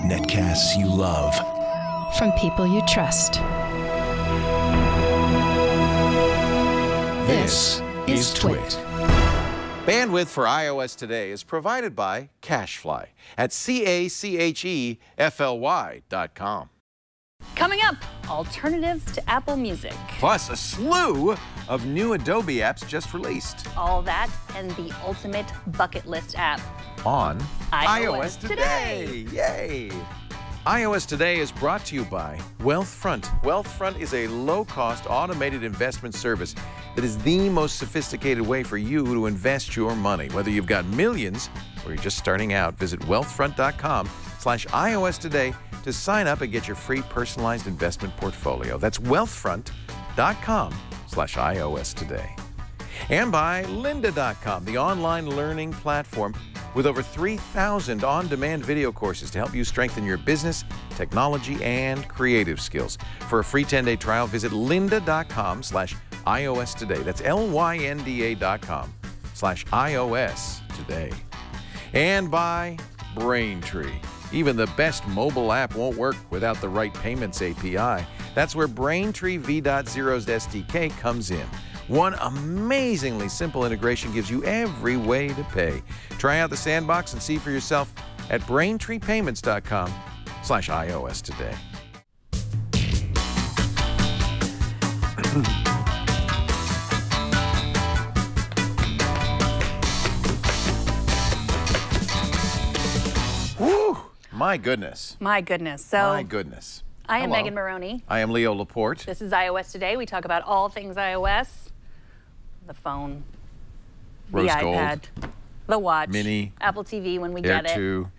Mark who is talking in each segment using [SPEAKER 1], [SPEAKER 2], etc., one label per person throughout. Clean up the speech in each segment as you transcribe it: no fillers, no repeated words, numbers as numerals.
[SPEAKER 1] Netcasts you love.
[SPEAKER 2] From people you trust.
[SPEAKER 1] This is Twit.
[SPEAKER 3] Bandwidth for iOS today is provided by CacheFly at CACHEFLY.com.
[SPEAKER 4] Coming up, alternatives to Apple Music.
[SPEAKER 3] Plus a slew of new Adobe apps just released.
[SPEAKER 4] All that and the ultimate bucket list app.
[SPEAKER 3] On
[SPEAKER 4] iOS Today.
[SPEAKER 3] Yay! iOS Today is brought to you by Wealthfront. Wealthfront is a low-cost automated investment service that is the most sophisticated way for you to invest your money. Whether you've got millions or you're just starting out, visit wealthfront.com/iOS Today to sign up and get your free personalized investment portfolio. That's wealthfront.com/iOS Today. And by lynda.com, the online learning platform with over 3,000 on-demand video courses to help you strengthen your business, technology, and creative skills. For a free 10-day trial, visit lynda.com/iOS Today. That's LYNDA.com/iOS Today. And by Braintree. Even the best mobile app won't work without the right payments API. That's where Braintree V.0's SDK comes in. One amazingly simple integration gives you every way to pay. Try out the sandbox and see for yourself at BraintreePayments.com/iOS Today. Whew, my goodness.
[SPEAKER 4] My goodness. So,
[SPEAKER 3] My goodness.
[SPEAKER 4] I am
[SPEAKER 3] Hello.
[SPEAKER 4] Megan Maroney.
[SPEAKER 3] I am Leo Laporte.
[SPEAKER 4] This is iOS Today. We talk about all things iOS. The phone,
[SPEAKER 3] Rose
[SPEAKER 4] the
[SPEAKER 3] gold,
[SPEAKER 4] iPad, the watch,
[SPEAKER 3] Mini,
[SPEAKER 4] Apple TV when we
[SPEAKER 3] Air
[SPEAKER 4] get it.
[SPEAKER 3] 2,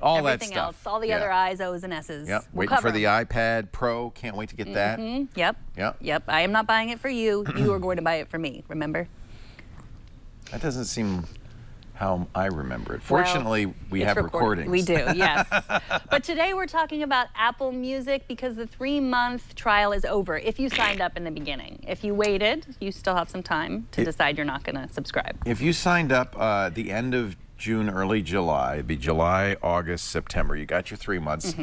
[SPEAKER 3] all that
[SPEAKER 4] Everything
[SPEAKER 3] stuff.
[SPEAKER 4] else, all the other I's, O's, and S's.
[SPEAKER 3] Yep,
[SPEAKER 4] We'll
[SPEAKER 3] waiting for
[SPEAKER 4] cover
[SPEAKER 3] the
[SPEAKER 4] 'em.
[SPEAKER 3] iPad Pro. Can't wait to get that.
[SPEAKER 4] Yep.
[SPEAKER 3] Yep.
[SPEAKER 4] Yep. I am not buying it for you. You are going to buy it for me, remember?
[SPEAKER 3] That doesn't seem how I remember it.
[SPEAKER 4] Well,
[SPEAKER 3] Fortunately, we
[SPEAKER 4] it's
[SPEAKER 3] have
[SPEAKER 4] recorded.
[SPEAKER 3] recordings.
[SPEAKER 4] We do, yes. But today we're talking about Apple Music because the 3-month trial is over if you signed up in the beginning. If you waited, you still have some time to decide you're not going to subscribe.
[SPEAKER 3] If you signed up the end of June, early July, it'd be July, August, September. You got your 3 months.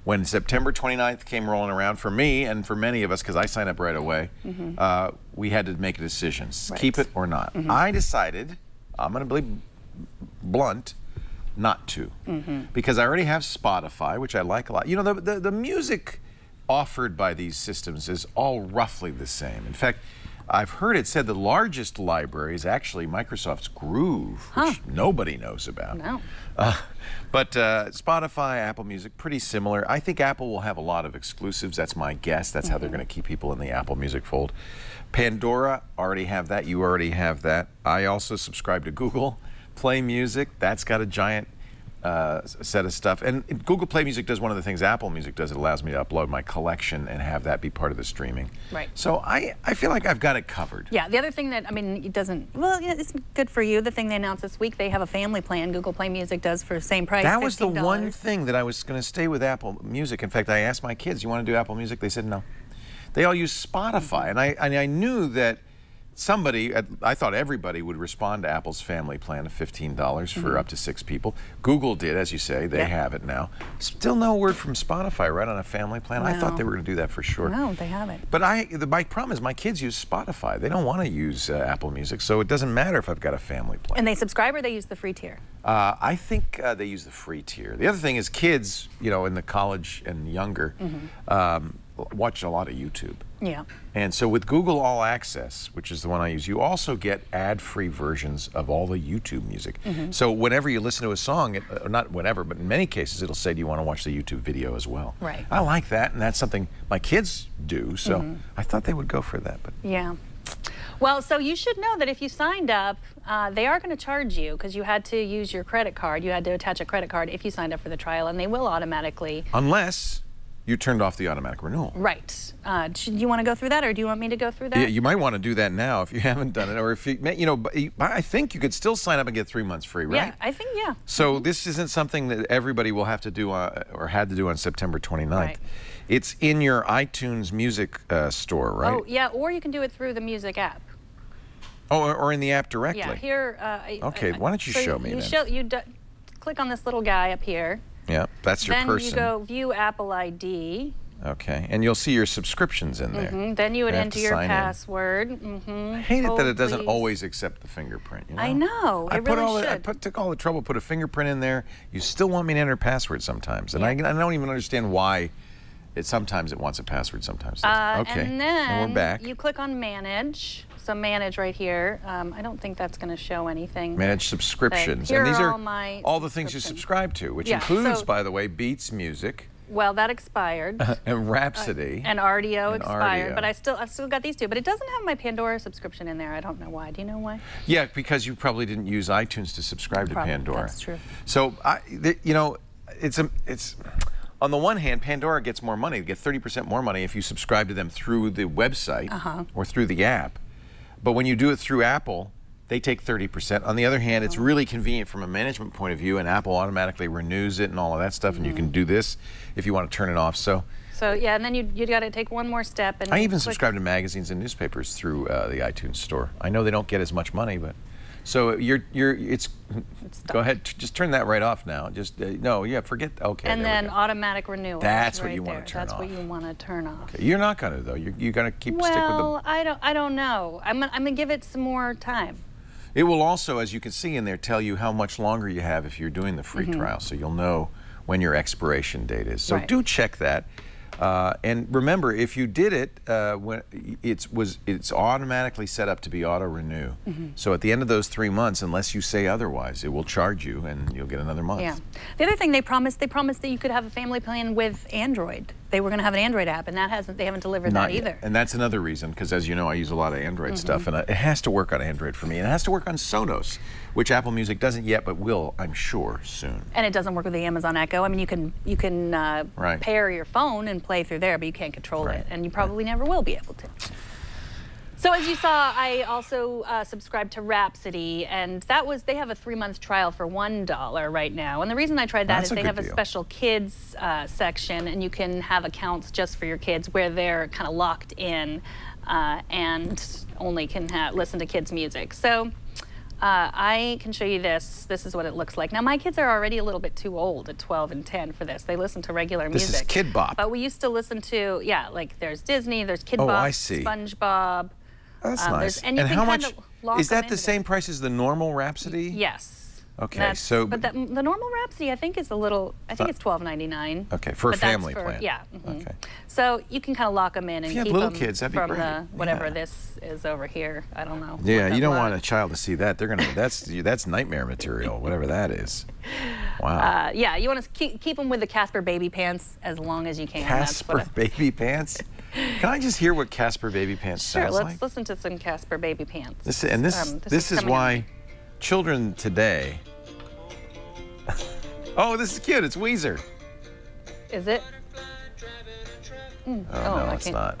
[SPEAKER 3] When September 29th came rolling around, for me and for many of us, because I signed up right away, we had to make a decision. Keep it or not. I decided, I'm going to be blunt, not to, because I already have Spotify, which I like a lot. You know, the music offered by these systems is all roughly the same. In fact, I've heard it said the largest library is actually Microsoft's Groove, which nobody knows about.
[SPEAKER 4] No.
[SPEAKER 3] But Spotify, Apple Music, pretty similar. I think Apple will have a lot of exclusives. That's my guess. That's how they're going to keep people in the Apple Music fold. Pandora, already have that. You already have that. I also subscribe to Google Play Music. That's got a giant set of stuff. And Google Play Music does one of the things Apple Music does. It allows me to upload my collection and have that be part of the streaming.
[SPEAKER 4] Right.
[SPEAKER 3] So I feel like I've got it covered.
[SPEAKER 4] Yeah, the other thing that, I mean, it doesn't, well, yeah, it's good for you. The thing they announced this week, they have a family plan. Google Play Music does for the same price,
[SPEAKER 3] That was the
[SPEAKER 4] $15.
[SPEAKER 3] one thing that I was going to stay with Apple Music. In fact, I asked my kids, you want to do Apple Music? They said no. They all use Spotify. And I knew that somebody, I thought everybody would respond to Apple's family plan of $15 for up to 6 people. Google did, as you say. They have it now. Still no word from Spotify, right, on a family plan? I thought they were going to do that for sure.
[SPEAKER 4] No, they haven't.
[SPEAKER 3] But my problem is my kids use Spotify. They don't want to use Apple Music, so it doesn't matter if I've got a family plan.
[SPEAKER 4] And they subscribe or they use the free tier?
[SPEAKER 3] I think they use the free tier. The other thing is kids, you know, in the college and younger, watch a lot of YouTube.
[SPEAKER 4] Yeah.
[SPEAKER 3] And so with Google All Access, which is the one I use, you also get ad-free versions of all the YouTube music. So whenever you listen to a song, not whenever, but in many cases, it'll say, do you want to watch the YouTube video as well?
[SPEAKER 4] Right.
[SPEAKER 3] I like that, and that's something my kids do, so I thought they would go for that. But
[SPEAKER 4] Yeah. Well, so you should know that if you signed up, they are going to charge you because you had to use your credit card. You had to attach a credit card if you signed up for the trial, and they will automatically.
[SPEAKER 3] Unless you turned off the automatic renewal.
[SPEAKER 4] Right. Do you want to go through that, or do you want me to go through that?
[SPEAKER 3] Yeah, you might want to do that now if you haven't done it, or if you know, I think you could still sign up and get 3 months free, right?
[SPEAKER 4] Yeah, I think, yeah.
[SPEAKER 3] So this isn't something that everybody will have to do or had to do on September 29th.
[SPEAKER 4] Right.
[SPEAKER 3] It's in your iTunes music store, right?
[SPEAKER 4] Oh, yeah, or you can do it through the music app.
[SPEAKER 3] Oh, or in the app directly.
[SPEAKER 4] Yeah, here.
[SPEAKER 3] Okay, why don't you show me then?
[SPEAKER 4] click on this little guy up here.
[SPEAKER 3] Yeah, that's your person.
[SPEAKER 4] Then you go View Apple ID.
[SPEAKER 3] Okay, and you'll see your subscriptions in there.
[SPEAKER 4] Then you would enter your password.
[SPEAKER 3] I hate it that it doesn't always accept the fingerprint. You know?
[SPEAKER 4] I know. It really should.
[SPEAKER 3] I took all the trouble, put a fingerprint in there. You still want me to enter a password sometimes, and I don't even understand why. Sometimes it wants a password, sometimes. Okay,
[SPEAKER 4] and then
[SPEAKER 3] we're back.
[SPEAKER 4] You click on Manage. So Manage right here. I don't think that's going to show anything.
[SPEAKER 3] Manage subscriptions,
[SPEAKER 4] and
[SPEAKER 3] these are
[SPEAKER 4] all
[SPEAKER 3] the things you subscribe to, which includes, by the way, Beats Music.
[SPEAKER 4] Well, that expired.
[SPEAKER 3] And Rhapsody.
[SPEAKER 4] And RDO expired, but I've still got these two. But it doesn't have my Pandora subscription in there. I don't know why. Do you know why? Yeah,
[SPEAKER 3] because you probably didn't use iTunes to subscribe to Pandora.
[SPEAKER 4] That's true.
[SPEAKER 3] So, you know, it's on the one hand, Pandora gets more money. They get 30% more money if you subscribe to them through the website or through the app. But when you do it through Apple, they take 30%. On the other hand, it's really convenient from a management point of view, and Apple automatically renews it and all of that stuff, and you can do this if you want to turn it off. So
[SPEAKER 4] yeah, and then you got to take one more step. And
[SPEAKER 3] I even subscribe to magazines and newspapers through the iTunes store. I know they don't get as much money, but so it's go ahead, just turn that right off now. Just no, yeah, forget. Okay.
[SPEAKER 4] And then automatic renewal.
[SPEAKER 3] That's what you want to turn off.
[SPEAKER 4] That's what you want to turn off.
[SPEAKER 3] Okay. You're not going to though. You're going to stick with the.
[SPEAKER 4] Well, I don't know. I'm gonna give it some more time.
[SPEAKER 3] It will also, as you can see in there, tell you how much longer you have if you're doing the free trial, so you'll know when your expiration date is. So do check that. And remember, if you did it, when it's automatically set up to be auto-renew. So at the end of those 3 months, unless you say otherwise, it will charge you and you'll get another month.
[SPEAKER 4] Yeah. The other thing they promised that you could have a family plan with Android. They were going to have an Android app, and they haven't delivered that either.
[SPEAKER 3] And that's another reason, because as you know, I use a lot of Android stuff, and it has to work on Android for me, and it has to work on Sonos, which Apple Music doesn't yet, but will, I'm sure, soon.
[SPEAKER 4] And it doesn't work with the Amazon Echo. I mean, you can pair your phone and play through there, but you can't control it, and you probably never will be able to. So as you saw, I also subscribed to Rhapsody, and they have a 3-month trial for $1 right now. And the reason I tried that is they have a special kids section, and you can have accounts just for your kids where they're kind of locked in and only can listen to kids' music. So I can show you this. This is what it looks like. Now, my kids are already a little bit too old at 12 and 10 for this. They listen to regular music.
[SPEAKER 3] This is Kid Bop.
[SPEAKER 4] But we used to listen to, like there's Disney, there's Kid Bop,
[SPEAKER 3] I see.
[SPEAKER 4] SpongeBob.
[SPEAKER 3] Oh, that's nice.
[SPEAKER 4] And
[SPEAKER 3] how much is that? The same price as the normal Rhapsody?
[SPEAKER 4] Yes.
[SPEAKER 3] Okay,
[SPEAKER 4] but the normal Rhapsody I think is a little. I think it's $12.99.
[SPEAKER 3] Okay, for a family plan.
[SPEAKER 4] Yeah. Okay. So you can kind of lock them in and keep them
[SPEAKER 3] kids, that'd be
[SPEAKER 4] from
[SPEAKER 3] great.
[SPEAKER 4] whatever this is over here. I don't know.
[SPEAKER 3] Yeah, you don't want a child to see that. They're gonna. That's nightmare material. Whatever that is. Wow.
[SPEAKER 4] Yeah, you want to keep them with the Casper Baby Pants as long as you can.
[SPEAKER 3] Casper Baby Pants. Can I just hear what Casper Baby Pants sounds like?
[SPEAKER 4] Sure, let's listen to some Casper Baby Pants.
[SPEAKER 3] This is why children today. Oh, this is cute. It's Weezer.
[SPEAKER 4] Is it?
[SPEAKER 3] Oh, no, it's not.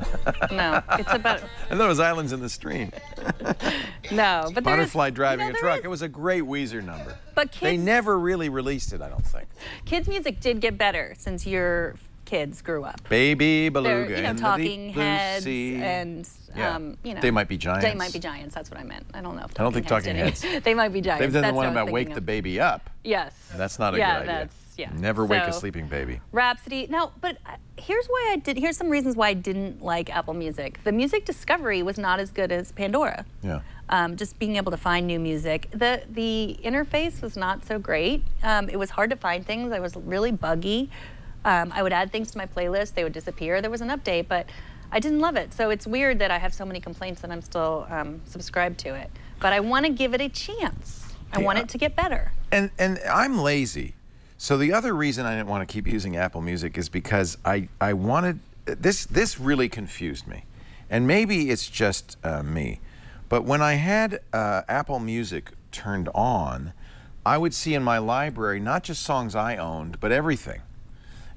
[SPEAKER 4] No, it's about.
[SPEAKER 3] I thought it was Islands in the Stream.
[SPEAKER 4] No, but
[SPEAKER 3] Butterfly driving a truck. It was a great Weezer number.
[SPEAKER 4] But kids,
[SPEAKER 3] they never really released it, I don't think.
[SPEAKER 4] Kids' music did get better since your kids grew up.
[SPEAKER 3] Baby Beluga
[SPEAKER 4] and Talking Heads and
[SPEAKER 3] They Might Be Giants.
[SPEAKER 4] They Might Be Giants. That's what I meant. I don't know if
[SPEAKER 3] I don't think Talking Heads.
[SPEAKER 4] They Might Be Giants.
[SPEAKER 3] They've done the one about Wake the Baby Up.
[SPEAKER 4] Yes.
[SPEAKER 3] That's not a good idea. Never wake a sleeping baby.
[SPEAKER 4] Rhapsody. No, but here's some reasons why I didn't like Apple Music. The music discovery was not as good as Pandora.
[SPEAKER 3] Yeah.
[SPEAKER 4] Just being able to find new music. The interface was not so great. It was hard to find things. It was really buggy. I would add things to my playlist. They would disappear. There was an update, but I didn't love it. So it's weird that I have so many complaints that I'm still subscribed to it. But I want to give it a chance. I want it to get better.
[SPEAKER 3] And I'm lazy. So the other reason I didn't want to keep using Apple Music is because I wanted, this really confused me. And maybe it's just me. But when I had Apple Music turned on, I would see in my library not just songs I owned, but everything.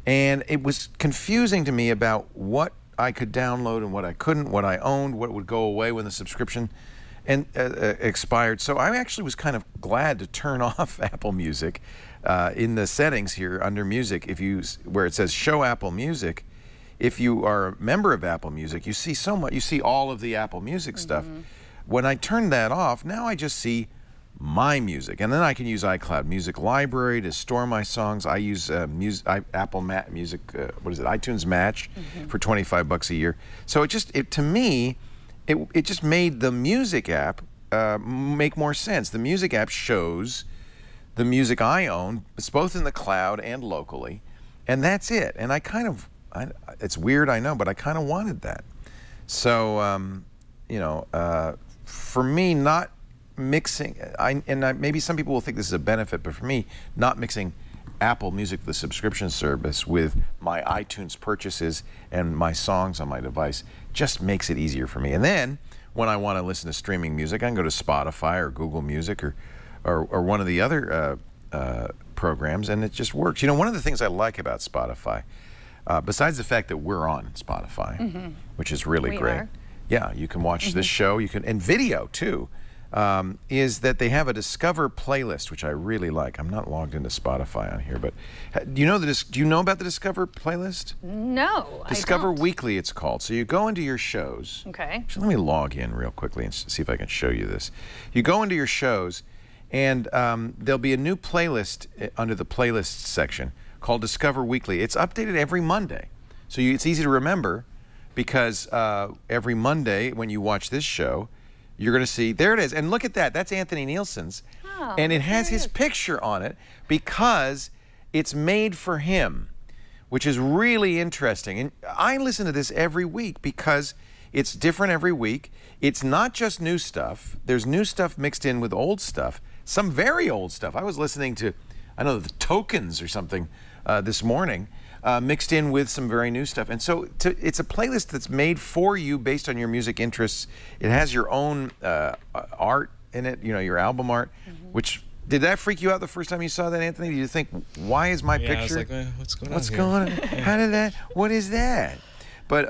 [SPEAKER 3] And it was confusing to me about what I could download and what I couldn't, what I owned, what would go away when the subscription expired. So I actually was kind of glad to turn off Apple Music in the settings here under Music. Where it says Show Apple Music, if you are a member of Apple Music, you see so much. You see all of the Apple Music stuff. When I turned that off, now I just see my music. And then I can use iCloud Music Library to store my songs. I use Apple Music, iTunes Match for $25 a year. So to me, it just made the music app make more sense. The music app shows the music I own. It's both in the cloud and locally, and that's it. And it's weird, I know, but I kind of wanted that. So, for me, not mixing, maybe some people will think this is a benefit, but for me, not mixing Apple Music, the subscription service, with my iTunes purchases and my songs on my device just makes it easier for me. And then, when I want to listen to streaming music, I can go to Spotify or Google Music or one of the other programs, and it just works. You know, one of the things I like about Spotify, besides the fact that we're on Spotify, which is really great. Yeah, you can watch this show, and video too, is that they have a Discover playlist, which I really like. I'm not logged into Spotify on here, but do you know about the Discover playlist?
[SPEAKER 4] No,
[SPEAKER 3] Discover
[SPEAKER 4] I don't.
[SPEAKER 3] Weekly, it's called. So you go into your shows.
[SPEAKER 4] Okay.
[SPEAKER 3] Actually, let me log in real quickly and see if I can show you this. You go into your shows, and there'll be a new playlist under the playlists section called Discover Weekly. It's updated every Monday, so it's easy to remember, because every Monday when you watch this show, you're going to see, there it is, and look at that. That's Anthony Nielsen's, and it has his picture on it because it's made for him, which is really interesting. And I listen to this every week because it's different every week. It's not just new stuff. There's new stuff mixed in with old stuff, some very old stuff. I was listening to, I don't know, the Tokens or something this morning, mixed in with some very new stuff. And so it's a playlist that's made for you based on your music interests. It has your own art in it, your album art, which, did that freak you out the first time you saw that, Anthony? Did you think, why is my picture? I was like, what's going on? What's going on? How did that, what is that? But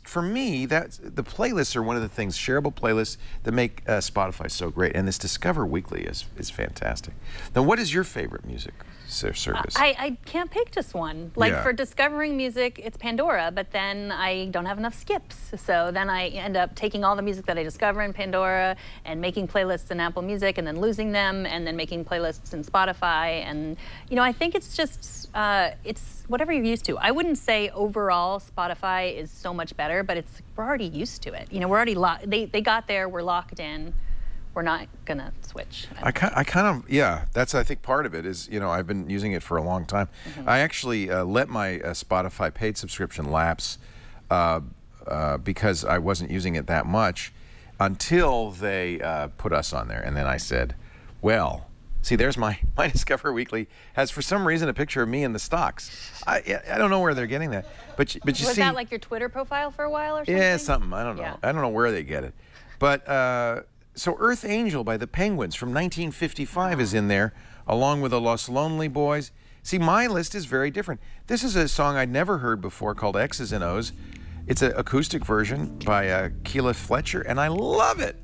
[SPEAKER 3] for me, the playlists are one of the things, shareable playlists, that make Spotify so great. And this Discover Weekly is fantastic. Now, what is your favorite music service?
[SPEAKER 4] I can't pick just one. For discovering music, it's Pandora, but then I don't have enough skips. So then I end up taking all the music that I discover in Pandora and making playlists in Apple Music and then losing them and then making playlists in Spotify. And, I think it's just, it's whatever you're used to. I wouldn't say overall Spotify is so much better, but we're already used to it. We're already they got there, we're locked in. We're not gonna switch.
[SPEAKER 3] I kind of, that's, I think, part of it is, I've been using it for a long time. I actually let my Spotify paid subscription lapse because I wasn't using it that much until they put us on there. And then I said, well, see, there's my Discover Weekly has, for some reason, a picture of me in the stocks. I don't know where they're getting that. But you see.
[SPEAKER 4] Was that like your Twitter profile for a while or something?
[SPEAKER 3] Yeah, something. I don't know. Yeah. I don't know where they get it. But so Earth Angel by the Penguins from 1955 is in there, along with the Los Lonely Boys. See, my list is very different. This is a song I'd never heard before called X's and O's. It's an acoustic version by Keela Fletcher, and I love it.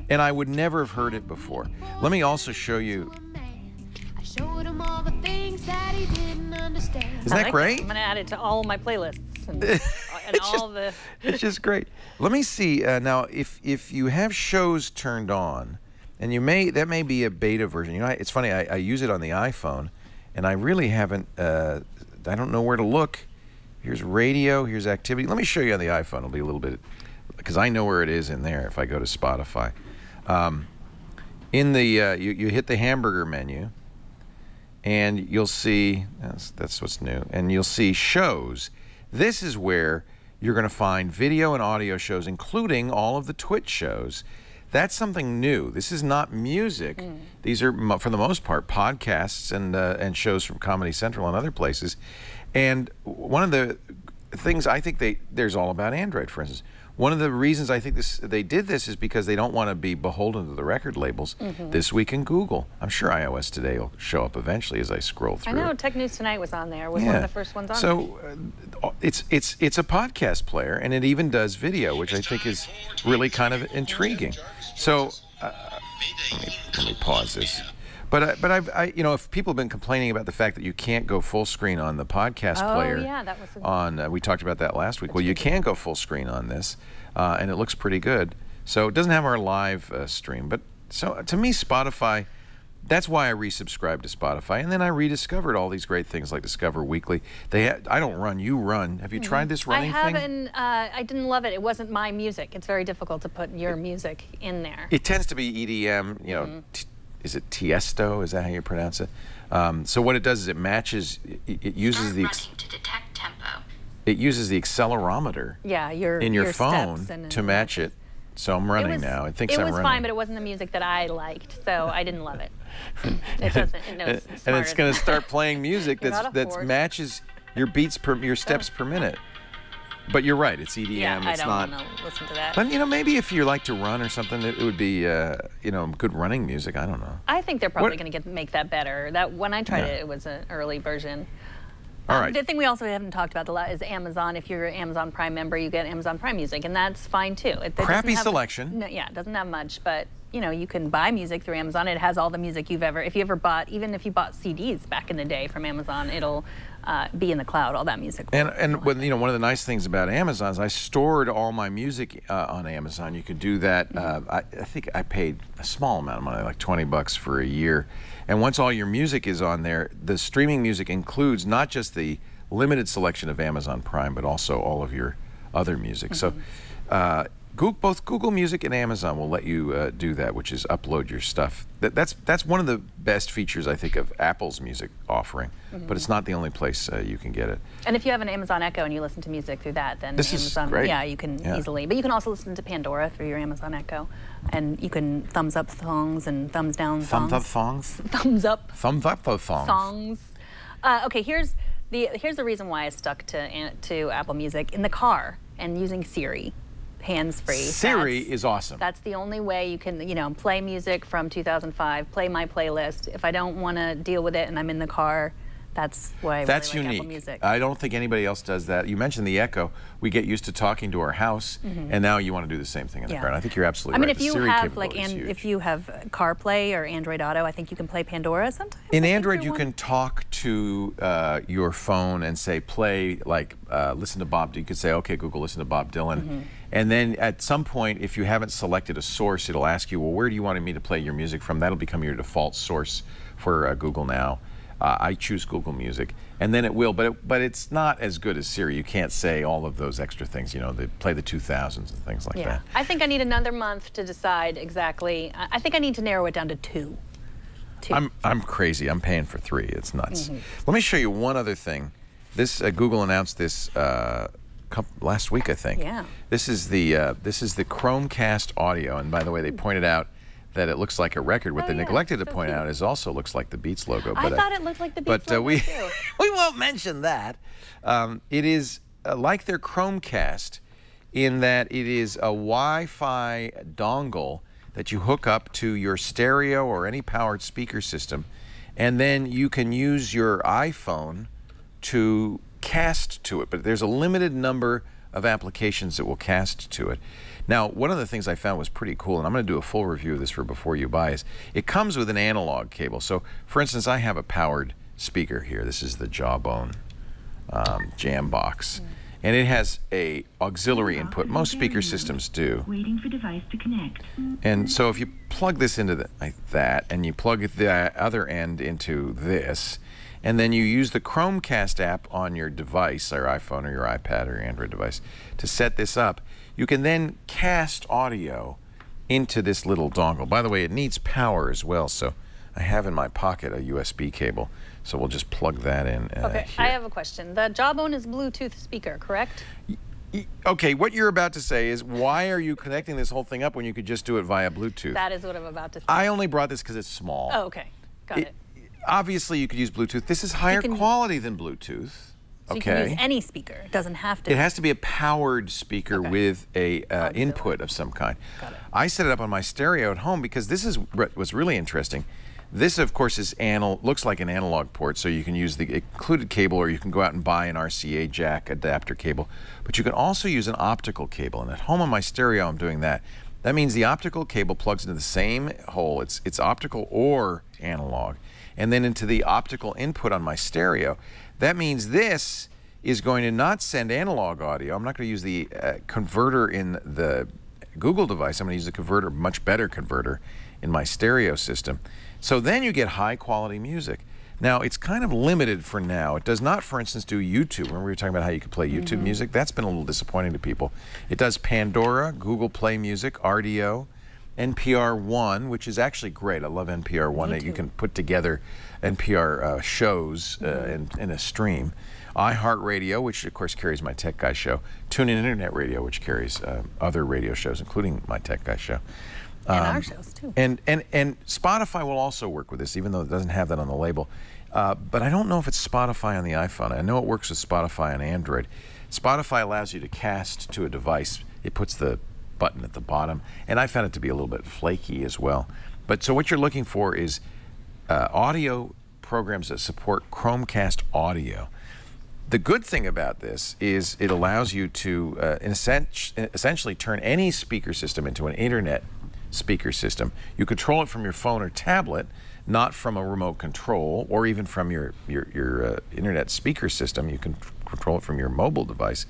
[SPEAKER 3] And I would never have heard it before. Let me also show you. Isn't that great?
[SPEAKER 4] I'm going to add it to all my playlists. And all the...
[SPEAKER 3] It's just great. Let me see now if you have shows turned on, and that may be a beta version. It's funny. I use it on the iPhone, and I really haven't. I don't know where to look. Here's radio. Here's activity. Let me show you on the iPhone. It'll be a little bit, because I know where it is in there. If I go to Spotify, in the you hit the hamburger menu, and you'll see that's what's new, and you'll see shows. This is where you're going to find video and audio shows, including all of the Twitch shows. That's something new. This is not music. These are, for the most part, podcasts and shows from Comedy Central and other places. And one of the things I think there's All About Android, for instance. One of the reasons I think they did this is because they don't want to be beholden to the record labels. This Week in Google. I'm sure iOS Today will show up eventually as I scroll through.
[SPEAKER 4] I know Tech News Tonight was on there. Was one of the first ones on there.
[SPEAKER 3] So it's a podcast player, and it even does video, which I think is really kind of intriguing. So let me pause this. But if people have been complaining about the fact that you can't go full screen on the podcast player,
[SPEAKER 4] that was
[SPEAKER 3] we talked about that last week. Well, you can go full screen on this, and it looks pretty good. So it doesn't have our live stream, but So to me, Spotify, that's why I resubscribed to Spotify, and then I rediscovered all these great things like Discover Weekly. I don't run, you run. Have you tried this running thing?
[SPEAKER 4] I haven't. I didn't love it. It wasn't my music. It's very difficult to put your music in there.
[SPEAKER 3] It tends to be EDM. You know, is it Tiesto? Is that how you pronounce it? So what it does is it matches. It uses the.
[SPEAKER 5] To detect tempo.
[SPEAKER 3] It uses the accelerometer.
[SPEAKER 4] Yeah,
[SPEAKER 3] in your phone to match it. So I'm running now. It thinks I'm running.
[SPEAKER 4] It was fine, but it wasn't the music that I liked, so I didn't love it. It doesn't. It knows smarter.
[SPEAKER 3] And it's going to start playing music that matches your beats your steps per minute. But you're right. It's EDM.
[SPEAKER 4] Yeah,
[SPEAKER 3] it's
[SPEAKER 4] I don't
[SPEAKER 3] not.
[SPEAKER 4] want to listen to that.
[SPEAKER 3] But you know, maybe if you like to run or something, it would be you know, good running music. I don't know.
[SPEAKER 4] I think they're probably going to make that better. That when I tried it, it was an early version.
[SPEAKER 3] All right.
[SPEAKER 4] The thing we also haven't talked about a lot is Amazon. If you're an Amazon Prime member, you get Amazon Prime Music, and that's fine too.
[SPEAKER 3] Crappy selection.
[SPEAKER 4] No, yeah, it doesn't have much, but you know, you can buy music through Amazon. It has all the music if you ever bought, even if you bought CDs back in the day from Amazon, it'll be in the cloud, all that music.
[SPEAKER 3] And when, you know, one of the nice things about Amazon is I stored all my music on Amazon. You could do that. I think I paid a small amount of money, like $20 for a year. And once all your music is on there, the streaming music includes not just the limited selection of Amazon Prime, but also all of your other music. So both Google Music and Amazon will let you do that, which is upload your stuff. That's one of the best features, I think, of Apple's music offering, but it's not the only place you can get it.
[SPEAKER 4] And if you have an Amazon Echo and you listen to music through that, then
[SPEAKER 3] this
[SPEAKER 4] Amazon,
[SPEAKER 3] is great.
[SPEAKER 4] yeah, you can easily. But you can also listen to Pandora through your Amazon Echo, and you can thumbs up songs and thumbs down songs.
[SPEAKER 3] Thumbs up songs.
[SPEAKER 4] Thumbs up.
[SPEAKER 3] Thumbs up those songs.
[SPEAKER 4] Songs. Okay, here's the reason why I stuck to Apple Music in the car and using Siri. Hands-free.
[SPEAKER 3] Siri is awesome.
[SPEAKER 4] That's the only way you can, you know, play music from 2005, play my playlist. If I don't want to deal with it and I'm in the car, that's why I really like
[SPEAKER 3] unique.
[SPEAKER 4] Apple Music.
[SPEAKER 3] I don't think anybody else does that. You mentioned the Echo. We get used to talking to our house, and now you want to do the same thing in the car. And I think you're absolutely right.
[SPEAKER 4] I mean, if you have CarPlay or Android Auto, I think you can play Pandora sometimes.
[SPEAKER 3] In Android, you can talk to your phone and say, play, like, listen to Bob. You could say, okay, Google, listen to Bob Dylan. And then at some point, if you haven't selected a source, it'll ask you, well, where do you want me to play your music from? That'll become your default source for Google Now. I choose Google Music, and then it will, but it's not as good as Siri. You can't say all of those extra things, you know, they play the 2000s and things like that.
[SPEAKER 4] I think I need another month to decide exactly. I think I need to narrow it down to two.
[SPEAKER 3] I'm crazy. I'm paying for 3. It's nuts. Let me show you one other thing. This Google announced this last week, I think.
[SPEAKER 4] Yeah.
[SPEAKER 3] This is the Chromecast audio, and by the way, they pointed out that it looks like a record. What they neglected to point out is also looks like the Beats logo. But,
[SPEAKER 4] I thought it looked like the Beats logo
[SPEAKER 3] we
[SPEAKER 4] too.
[SPEAKER 3] we won't mention that. It is like their Chromecast in that it is a Wi-Fi dongle that you hook up to your stereo or any powered speaker system, and then you can use your iPhone to cast to it. But there's a limited number of applications that will cast to it. Now, one of the things I found was pretty cool, and I'm going to do a full review of this for Before You Buy, is it comes with an analog cable. So, for instance, I have a powered speaker here. This is the Jawbone Jam Box. And it has a auxiliary input. Most speaker systems do.
[SPEAKER 5] Waiting for device to connect.
[SPEAKER 3] And so if you plug this into like that, and you plug the other end into this, and then you use the Chromecast app on your device, or iPhone or your iPad or your Android device, to set this up, you can then cast audio into this little dongle. By the way, it needs power as well, so I have in my pocket a USB cable, so we'll just plug that in
[SPEAKER 4] Okay,
[SPEAKER 3] here.
[SPEAKER 4] I have a question. The Jawbone is Bluetooth speaker, correct?
[SPEAKER 3] Okay, what you're about to say is, why are you connecting this whole thing up when you could just do it via Bluetooth?
[SPEAKER 4] That is what I'm about to say.
[SPEAKER 3] I only brought this because it's small.
[SPEAKER 4] Oh, okay. Got it.
[SPEAKER 3] Obviously, you could use Bluetooth. This is higher quality than Bluetooth.
[SPEAKER 4] So you can use any speaker. It doesn't have to.
[SPEAKER 3] It has to be a powered speaker with a input of some kind.
[SPEAKER 4] Got it.
[SPEAKER 3] I set it up on my stereo at home because this is what was really interesting. This, of course, is looks like an analog port, so you can use the included cable, or you can go out and buy an RCA jack adapter cable. But you can also use an optical cable, and at home on my stereo, I'm doing that. That means the optical cable plugs into the same hole. It's optical or analog, and then into the optical input on my stereo. That means this is going to not send analog audio. I'm not going to use the converter in the Google device. I'm going to use the converter, much better converter, in my stereo system. So then you get high quality music. Now, it's kind of limited for now. It does not, for instance, do YouTube. Remember we were talking about how you could play YouTube music? That's been a little disappointing to people. It does Pandora, Google Play Music, RDO, NPR One, which is actually great. I love NPR One. That you can put together NPR shows in a stream. iHeartRadio, which of course carries my Tech Guy show. TuneIn Internet Radio, which carries other radio shows, including my Tech Guy show.
[SPEAKER 4] And our shows too.
[SPEAKER 3] And Spotify will also work with this, even though it doesn't have that on the label. But I don't know if it's Spotify on the iPhone. I know it works with Spotify on Android. Spotify allows you to cast to a device. It puts the button at the bottom, and I found it to be a little bit flaky as well. But so what you're looking for is audio programs that support Chromecast audio. The good thing about this is it allows you to essentially turn any speaker system into an internet speaker system. You control it from your phone or tablet, not from a remote control or even from your internet speaker system. You can control it from your mobile device.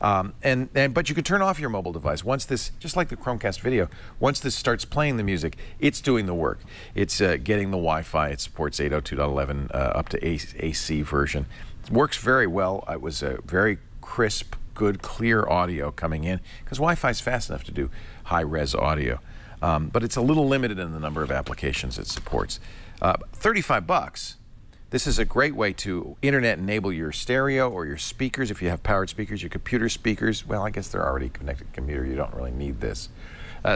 [SPEAKER 3] But you can turn off your mobile device once this, just like the Chromecast video, once this starts playing the music, it's doing the work. It's getting the Wi-Fi. It supports 802.11 up to AC version. It works very well. It was a very crisp, good, clear audio coming in because Wi-Fi is fast enough to do high-res audio. But it's a little limited in the number of applications it supports. $35. This is a great way to internet enable your stereo or your speakers if you have powered speakers, your computer speakers. Well, I guess they're already connected to the computer. You don't really need this.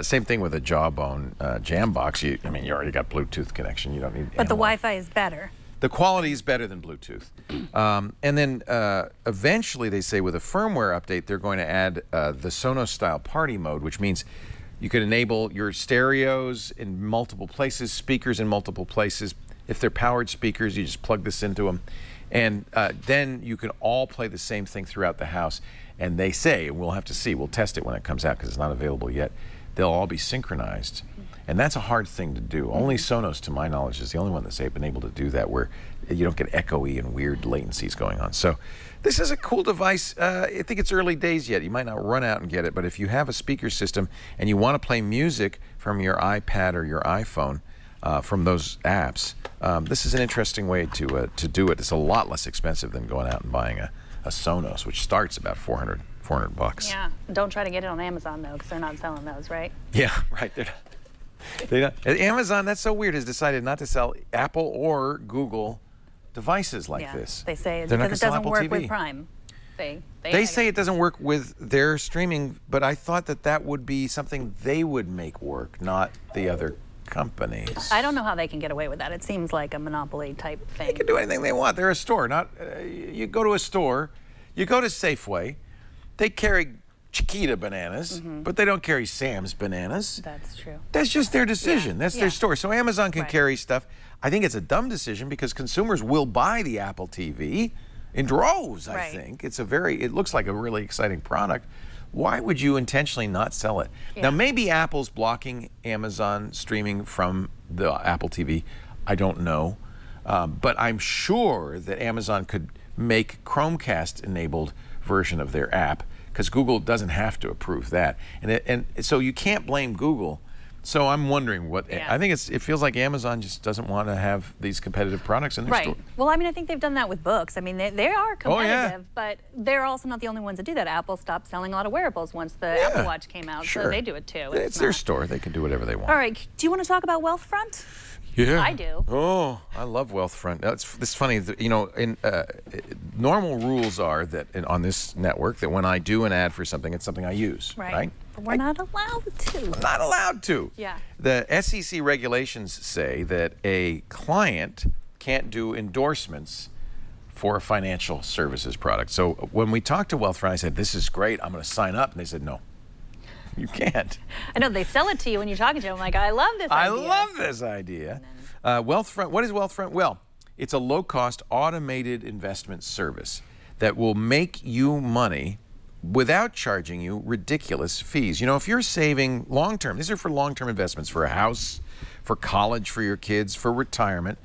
[SPEAKER 3] Same thing with a Jawbone Jambox. I mean, you already got Bluetooth connection. You don't need.
[SPEAKER 4] But the Wi-Fi is better.
[SPEAKER 3] The quality is better than Bluetooth. And then eventually, they say with a firmware update, they're going to add the Sonos-style party mode, which means you can enable your stereos in multiple places, speakers in multiple places. If they're powered speakers, you just plug this into them. And then you can all play the same thing throughout the house. And they say, and we'll have to see, we'll test it when it comes out because it's not available yet, they'll all be synchronized. And that's a hard thing to do. Only Sonos, to my knowledge, is the only one that's been able to do that where you don't get echoey and weird latencies going on. So this is a cool device. I think it's early days yet. You might not run out and get it, but if you have a speaker system and you want to play music from your iPad or your iPhone, from those apps, this is an interesting way to do it. It's a lot less expensive than going out and buying a Sonos, which starts about $400 bucks.
[SPEAKER 4] Yeah, don't try to get it on Amazon though, because they're not selling those, right?
[SPEAKER 3] Yeah, right. Amazon, that's so weird, has decided not to sell Apple or Google devices like this.
[SPEAKER 4] They say because it doesn't work with Prime. They
[SPEAKER 3] say it doesn't work with their streaming, but I thought that would be something they would make work, not the other companies.
[SPEAKER 4] I don't know how they can get away with that. It seems like a monopoly type thing.
[SPEAKER 3] They can do anything they want. They're a store. You go to a store, you go to Safeway, they carry Chiquita bananas, but they don't carry Sam's bananas.
[SPEAKER 4] That's true.
[SPEAKER 3] That's just their decision. That's their store. So Amazon can carry stuff. I think it's a dumb decision because consumers will buy the Apple TV in droves, I think. It looks like a really exciting product. Why would you intentionally not sell it? Now, maybe Apple's blocking Amazon streaming from the Apple TV. I don't know. But I'm sure that Amazon could make Chromecast-enabled version of their app because Google doesn't have to approve that. And so you can't blame Google. So I'm wondering what, I think it feels like Amazon just doesn't want to have these competitive products in their store.
[SPEAKER 4] Well, I mean, I think they've done that with books. I mean, they are competitive, but they're also not the only ones that do that. Apple stopped selling a lot of wearables once the Apple Watch came out, so they do it too.
[SPEAKER 3] It's their store. They can do whatever they want.
[SPEAKER 4] All right, do you want to talk about Wealthfront?
[SPEAKER 3] Yeah.
[SPEAKER 4] I do.
[SPEAKER 3] Oh, I love Wealthfront. It's funny, you know, normal rules are that on this network that when I do an ad for something, it's something I use, right?
[SPEAKER 4] But we're not allowed to.
[SPEAKER 3] I'm not allowed to.
[SPEAKER 4] Yeah.
[SPEAKER 3] The SEC regulations say that a client can't do endorsements for a financial services product. So when we talked to Wealthfront, I said, this is great, I'm going to sign up. And they said, no. You can't.
[SPEAKER 4] I know, they sell it to you when you're talking to them. Like, I love this idea.
[SPEAKER 3] I love this idea. Wealthfront, what is Wealthfront? Well, it's a low-cost automated investment service that will make you money without charging you ridiculous fees. You know, if you're saving long-term, these are for long-term investments, for a house, for college for your kids, for retirement,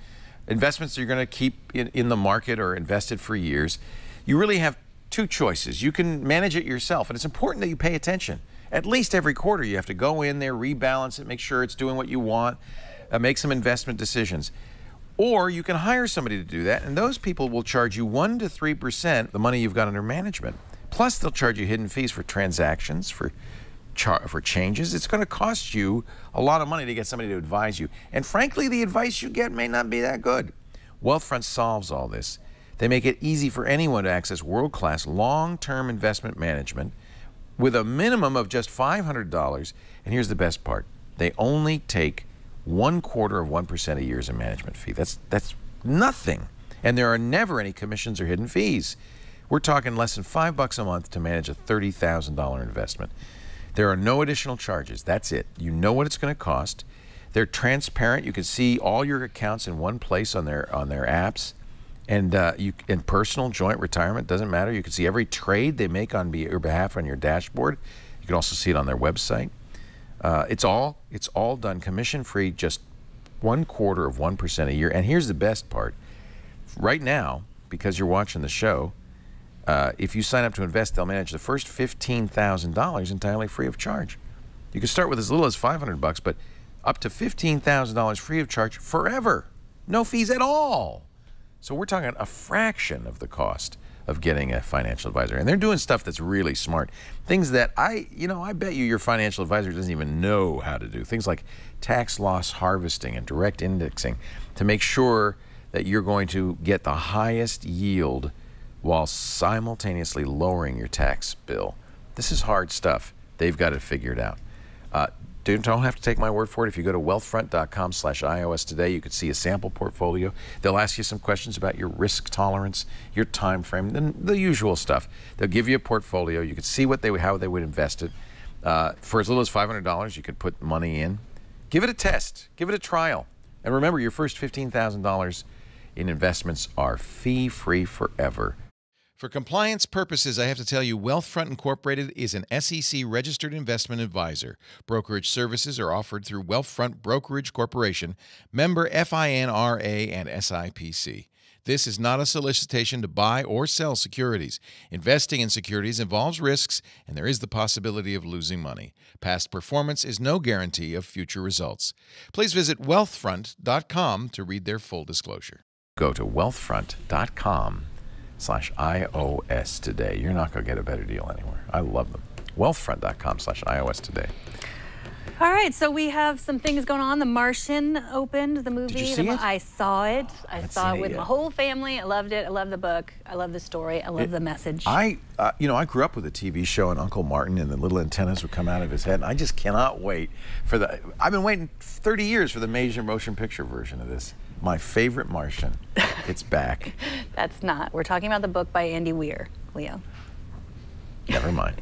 [SPEAKER 3] investments that you're going to keep in the market or invested for years, you really have two choices. You can manage it yourself, and it's important that you pay attention. at least every quarter you have to go in there, rebalance it, make sure it's doing what you want, make some investment decisions. Or you can hire somebody to do that, and those people will charge you 1 to 3% the money you've got under management. Plus, they'll charge you hidden fees for transactions, for changes. It's going to cost you a lot of money to get somebody to advise you. And frankly, the advice you get may not be that good. Wealthfront solves all this. They make it easy for anyone to access world-class long-term investment management with a minimum of just $500. And here's the best part. They only take 1/4% a year as a management fee. That's nothing. And there are never any commissions or hidden fees. We're talking less than $5 a month to manage a $30,000 investment. There are no additional charges. That's it. You know what it's going to cost. They're transparent. You can see all your accounts in one place on their apps. And in personal, joint, retirement, doesn't matter. You can see every trade they make on your behalf on your dashboard. You can also see it on their website. It's all done commission-free, just 1/4% a year. And here's the best part. Right now, because you're watching the show, if you sign up to invest, they'll manage the first $15,000 entirely free of charge. You can start with as little as $500, but up to $15,000 free of charge forever. No fees at all. So we're talking a fraction of the cost of getting a financial advisor. And they're doing stuff that's really smart. Things that I bet you your financial advisor doesn't even know how to do. Things like tax loss harvesting and direct indexing to make sure that you're going to get the highest yield while simultaneously lowering your tax bill. This is hard stuff. They've got it figured out. Don't have to take my word for it. If you go to wealthfront.com/iOS today, you could see a sample portfolio. They'll ask you some questions about your risk tolerance, your time frame, the usual stuff. They'll give you a portfolio. You could see how they would invest it. For as little as $500, you could put money in. Give it a test. Give it a trial. And remember, your first $15,000 in investments are fee-free forever. For compliance purposes, I have to tell you, Wealthfront Incorporated is an SEC-registered investment advisor. Brokerage services are offered through Wealthfront Brokerage Corporation, member FINRA and SIPC. This is not a solicitation to buy or sell securities. Investing in securities involves risks, and there is the possibility of losing money. Past performance is no guarantee of future results. Please visit wealthfront.com to read their full disclosure. Go to wealthfront.com/iOS today. You're not going to get a better deal anywhere. I love them. Wealthfront.com/iOS today.
[SPEAKER 4] All right, so we have some things going on. The Martian opened, the movie.
[SPEAKER 3] Did you see it?
[SPEAKER 4] I saw it. I saw it with
[SPEAKER 3] yet.
[SPEAKER 4] my whole family. I loved it. I love the book. I love the story. I love the message.
[SPEAKER 3] I grew up with a TV show and Uncle Martin, and the little antennas would come out of his head. And I just cannot wait for I've been waiting 30 years for the major motion picture version of this. My favorite Martian. It's back.
[SPEAKER 4] That's not. We're talking about the book by Andy Weir, Leo.
[SPEAKER 3] Never mind.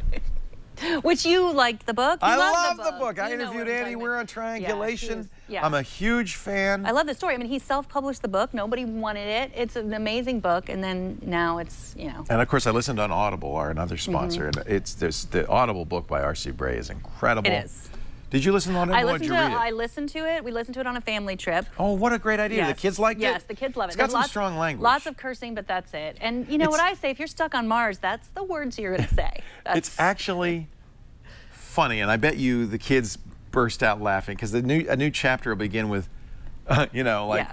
[SPEAKER 4] Which you liked the book?
[SPEAKER 3] I love the book. I interviewed Andy Weir on Triangulation.
[SPEAKER 4] Yeah.
[SPEAKER 3] I'm a huge fan.
[SPEAKER 4] I love the story. I mean, he self-published the book. Nobody wanted it. It's an amazing book, and then now it's,
[SPEAKER 3] And of course, I listened on Audible, our another sponsor, and there's the Audible book by R.C. Bray is incredible.
[SPEAKER 4] It is.
[SPEAKER 3] Did you listen to Audible?
[SPEAKER 4] I listened to it. We listened to it on a family trip.
[SPEAKER 3] Oh, what a great idea.
[SPEAKER 4] Yes.
[SPEAKER 3] The kids liked it?
[SPEAKER 4] Yes, the kids love it.
[SPEAKER 3] It's got some strong language.
[SPEAKER 4] Lots of cursing, but that's it. And you know what I say? If you're stuck on Mars, that's the words you're going to say.
[SPEAKER 3] It's actually funny, and I bet you the kids burst out laughing because a new chapter will begin with,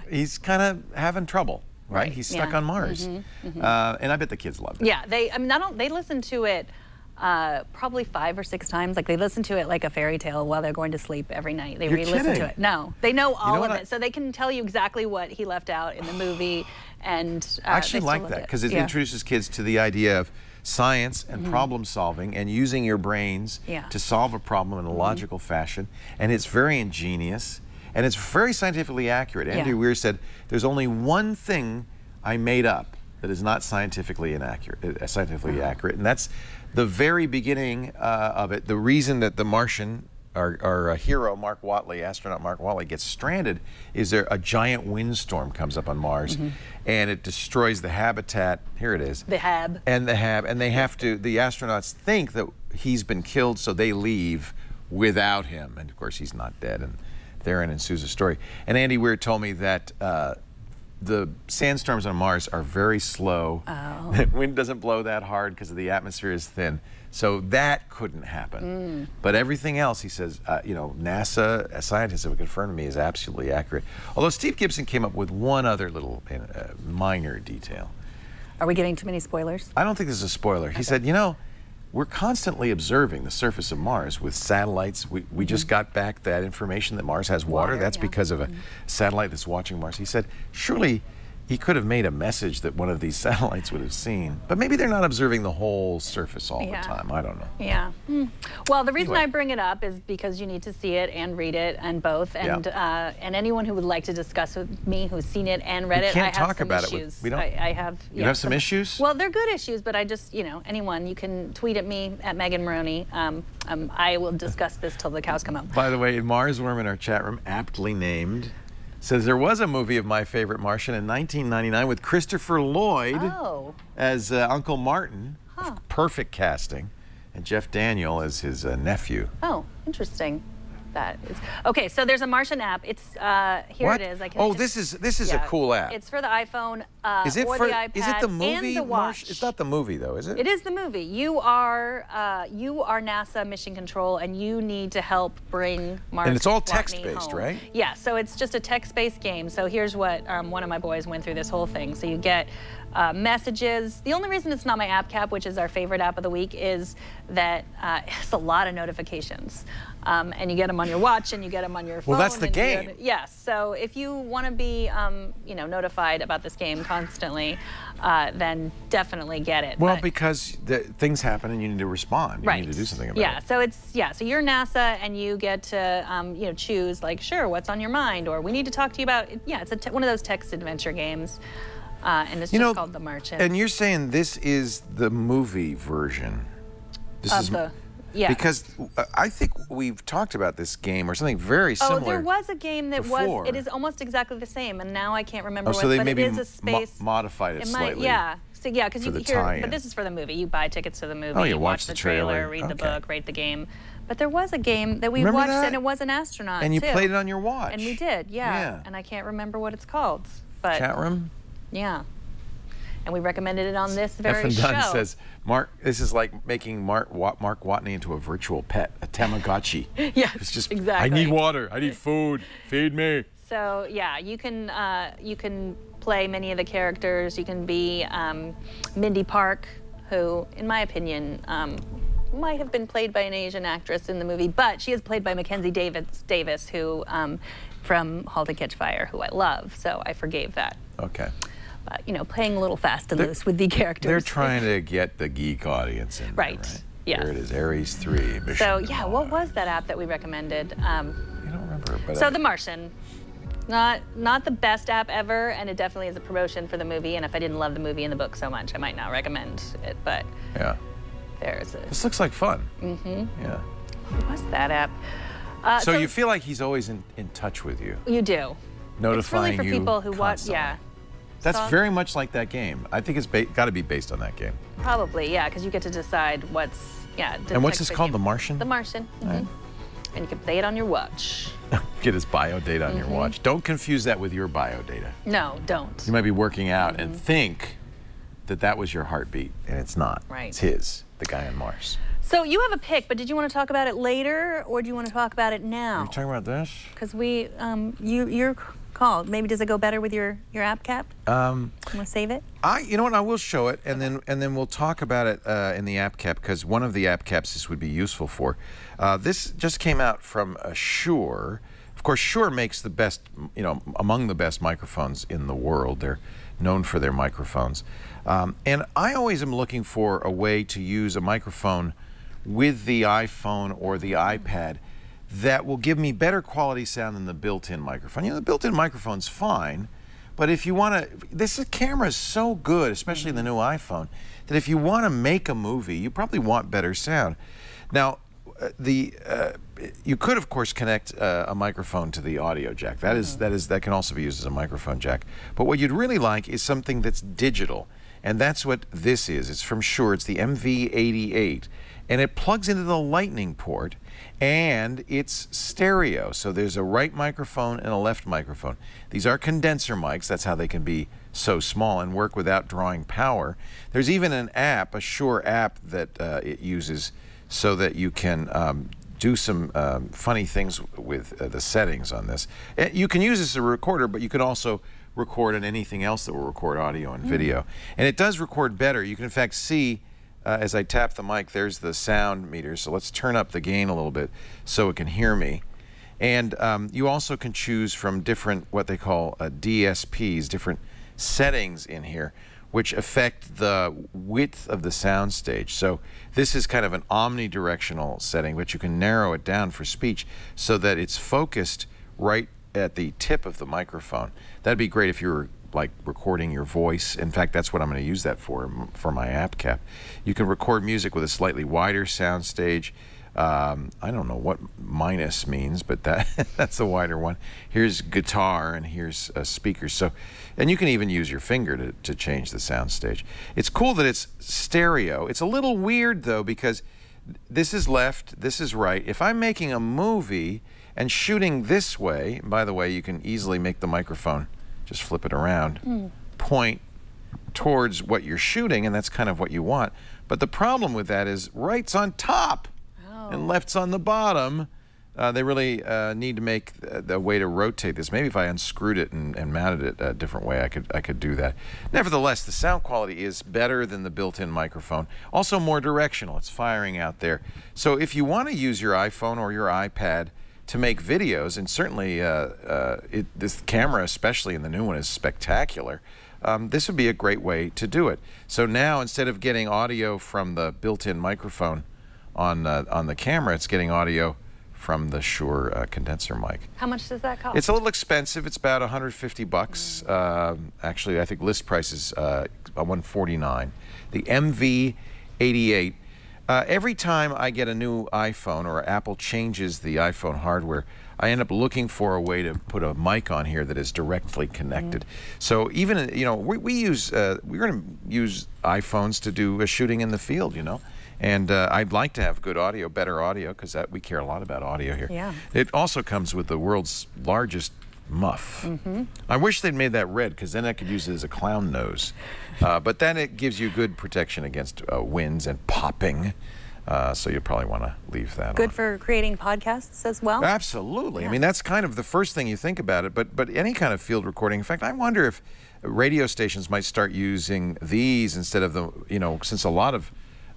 [SPEAKER 3] he's kind of having trouble, right? He's stuck on Mars. And I bet the kids loved it.
[SPEAKER 4] Yeah, they listen to it probably 5 or 6 times. Like, they listen to it like a fairy tale while they're going to sleep every night. They re-listen to it. No, they know all of it, so they can tell you exactly what he left out in the movie. And
[SPEAKER 3] I actually like that because it introduces kids to the idea of science and problem solving and using your brains to solve a problem in a logical fashion. And it's very ingenious and it's very scientifically accurate. Andy Weir said, there's only one thing I made up that is not scientifically accurate, and that's the very beginning of it. The reason that the Martian, our hero, astronaut Mark Watley, gets stranded is there a giant windstorm comes up on Mars, and it destroys the habitat. Here it is.
[SPEAKER 4] The Hab.
[SPEAKER 3] And the astronauts think that he's been killed, so they leave without him. And of course, he's not dead, and therein ensues a story. And Andy Weir told me that the sandstorms on Mars are very slow, The wind doesn't blow that hard because the atmosphere is thin. So that couldn't happen. But everything else, he says, you know, NASA scientists have confirmed to me is absolutely accurate. Although Steve Gibson came up with one other little minor detail.
[SPEAKER 4] Are we getting too many spoilers?
[SPEAKER 3] I don't think this is a spoiler. He said, you know, we're constantly observing the surface of Mars with satellites. We just got back that information that Mars has water. That's because of a satellite that's watching Mars. He said, surely he could have made a message that one of these satellites would have seen. But maybe they're not observing the whole surface all the time. I don't know.
[SPEAKER 4] Yeah. Well, the reason I bring it up is because you need to see it and read it and both. And and anyone who would like to discuss with me who's seen it and read it, I have
[SPEAKER 3] talk
[SPEAKER 4] some
[SPEAKER 3] about
[SPEAKER 4] issues.
[SPEAKER 3] It. We don't.
[SPEAKER 4] I have.
[SPEAKER 3] You have some issues?
[SPEAKER 4] Well, they're good issues, but I just, you know, anyone, you can tweet at me at Megan Maroney. I will discuss this till the cows come home.
[SPEAKER 3] By the way, Mars Worm in our chat room, aptly named, says there was a movie of My Favorite Martian in 1999 with Christopher Lloyd as Uncle Martin. Perfect casting. And Jeff Daniel as his nephew.
[SPEAKER 4] Oh, interesting. That is okay. So there's a Martian app. It's here it is.
[SPEAKER 3] This is a cool app.
[SPEAKER 4] It's for the iPhone
[SPEAKER 3] is it
[SPEAKER 4] or
[SPEAKER 3] for,
[SPEAKER 4] the iPad
[SPEAKER 3] is it the movie?
[SPEAKER 4] and the watch.
[SPEAKER 3] It's not the movie though, is it?
[SPEAKER 4] It is the movie. You are NASA Mission Control, and you need to help bring Mark.
[SPEAKER 3] And it's all
[SPEAKER 4] Watney
[SPEAKER 3] text-based,
[SPEAKER 4] home.
[SPEAKER 3] right?
[SPEAKER 4] Yeah. So it's just a text-based game. So here's what one of my boys went through this whole thing. So you get messages. The only reason it's not my app cap, which is our favorite app of the week, is that it's a lot of notifications. And you get them on your watch, and you get them on your phone.
[SPEAKER 3] Well, that's the game.
[SPEAKER 4] Yes. So if you want to be, you know, notified about this game constantly, then definitely get it.
[SPEAKER 3] Well, because things happen, and you need to respond. You need to do something about it.
[SPEAKER 4] So it's So you're NASA, and you get to, you know, choose like, sure, what's on your mind, or we need to talk to you about. Yeah, it's one of those text adventure games, and it's just called The Martian.
[SPEAKER 3] And you're saying this is the movie version. This is because I think we've talked about this game or something very similar.
[SPEAKER 4] Oh, there was a game that
[SPEAKER 3] before.
[SPEAKER 4] it is almost exactly the same, and now I can't remember
[SPEAKER 3] so they
[SPEAKER 4] but
[SPEAKER 3] maybe
[SPEAKER 4] it is a space.
[SPEAKER 3] Modified it slightly.
[SPEAKER 4] So because you hear, but this is for the movie. You buy tickets to the movie.
[SPEAKER 3] Oh, you
[SPEAKER 4] watch the trailer, read the book, rate the game. But there was a game that we watched, and it was an astronaut
[SPEAKER 3] and you played it on your watch.
[SPEAKER 4] And we did, and I can't remember what it's called. But
[SPEAKER 3] chat room.
[SPEAKER 4] Yeah. And we recommended it on this very show.
[SPEAKER 3] Dunn says, Mark, this is like making Mark Watney into a virtual pet, a Tamagotchi.
[SPEAKER 4] Yeah,
[SPEAKER 3] it's just,
[SPEAKER 4] exactly.
[SPEAKER 3] I need water, I need food, feed me.
[SPEAKER 4] So yeah, you can play many of the characters. You can be Mindy Park, who, in my opinion, might have been played by an Asian actress in the movie, but she is played by Mackenzie Davis, who from *Halt and Catch Fire*, who I love. So I forgave that.
[SPEAKER 3] Okay.
[SPEAKER 4] But, you know, playing a little fast and loose with the characters.
[SPEAKER 3] They're trying to get the geek audience in there, right?
[SPEAKER 4] Yes.
[SPEAKER 3] There it is, Ares 3.
[SPEAKER 4] So, yeah, what was that app that we recommended?
[SPEAKER 3] I don't remember. But
[SPEAKER 4] so, The Martian. Not the best app ever, and it definitely is a promotion for the movie, and if I didn't love the movie and the book so much, I might not recommend it, but there's it.
[SPEAKER 3] This looks like fun.
[SPEAKER 4] Yeah. What's that app?
[SPEAKER 3] So you feel like he's always in touch with you?
[SPEAKER 4] You do.
[SPEAKER 3] Notifying
[SPEAKER 4] it's really for people who watch,
[SPEAKER 3] That's very much like that game. I think it's got to be based on that game.
[SPEAKER 4] Probably, yeah, because you get to decide what's,
[SPEAKER 3] And what's this called, The Martian?
[SPEAKER 4] The Martian. And you can play it on your watch.
[SPEAKER 3] Get his bio data on your watch. Don't confuse that with your bio data.
[SPEAKER 4] No, don't.
[SPEAKER 3] You might be working out and think that was your heartbeat, and it's not.
[SPEAKER 4] Right.
[SPEAKER 3] It's his, the guy on Mars.
[SPEAKER 4] So you have a pick, but did you want to talk about it later, or do you want to talk about it now?
[SPEAKER 3] Are you talking about this?
[SPEAKER 4] Because you're called. Maybe does it go better with your app cap? You want to save it?
[SPEAKER 3] You know what? I will show it, and then we'll talk about it in the app cap, because one of the app caps this would be useful for. This just came out from Shure. Of course, Shure makes the best, among the best microphones in the world. They're known for their microphones, and I always am looking for a way to use a microphone with the iPhone or the iPad that will give me better quality sound than the built-in microphone. The built-in microphone's fine, but if you want to, this camera is so good, especially the new iPhone, that if you want to make a movie, you probably want better sound. Now, you could, of course, connect a microphone to the audio jack. That can also be used as a microphone jack. But what you'd really like is something that's digital, and that's what this is. It's from Shure. It's the MV88, and it plugs into the Lightning port, and it's stereo. So there's a right microphone and a left microphone. These are condenser mics. That's how they can be so small and work without drawing power. There's even an app, a Shure app, that it uses so that you can do some funny things with the settings on this. You can use this as a recorder, but you can also record on anything else that will record audio and video. And it does record better. You can in fact see, as I tap the mic, there's the sound meter. So let's turn up the gain a little bit so it can hear me. And you also can choose from different, what they call DSPs, different settings in here, which affect the width of the sound stage. So this is kind of an omnidirectional setting, but you can narrow it down for speech so that it's focused right at the tip of the microphone. That'd be great if you were like recording your voice. In fact, that's what I'm going to use that for my app cap. You can record music with a slightly wider sound stage. I don't know what minus means, but that's the wider one. Here's guitar and here's speakers. So, and you can even use your finger to change the sound stage. It's cool that it's stereo. It's a little weird though, because this is left, this is right. If I'm making a movie and shooting this way, by the way, you can easily make the microphone, just flip it around, point towards what you're shooting, and that's kind of what you want. But the problem with that is right's on top and left's on the bottom. They really need to make the way to rotate this. Maybe if I unscrewed it and mounted it a different way, I could do that. Nevertheless, the sound quality is better than the built-in microphone. Also more directional. It's firing out there. So if you want to use your iPhone or your iPad to make videos, and certainly this camera, especially in the new one, is spectacular. This would be a great way to do it. So now, instead of getting audio from the built-in microphone on the camera, it's getting audio from the Shure condenser mic.
[SPEAKER 4] How much does that cost?
[SPEAKER 3] It's a little expensive. It's about $150. Actually, I think list price is $149. The MV88. Every time I get a new iPhone or Apple changes the iPhone hardware, I end up looking for a way to put a mic on here that is directly connected. So even, you know, we're going to use iPhones to do a shooting in the field, you know. And I'd like to have good audio, better audio, because we care a lot about audio here.
[SPEAKER 4] Yeah.
[SPEAKER 3] It also comes with the world's largest muff. I wish they'd made that red, because then I could use it as a clown nose. But then it gives you good protection against winds and popping. So you'll probably want to leave that
[SPEAKER 4] Good
[SPEAKER 3] on.
[SPEAKER 4] for creating podcasts as well?
[SPEAKER 3] Absolutely.
[SPEAKER 4] Yeah.
[SPEAKER 3] I mean, that's kind of the first thing you think about it, but any kind of field recording. In fact, I wonder if radio stations might start using these instead of the, you know, since a lot of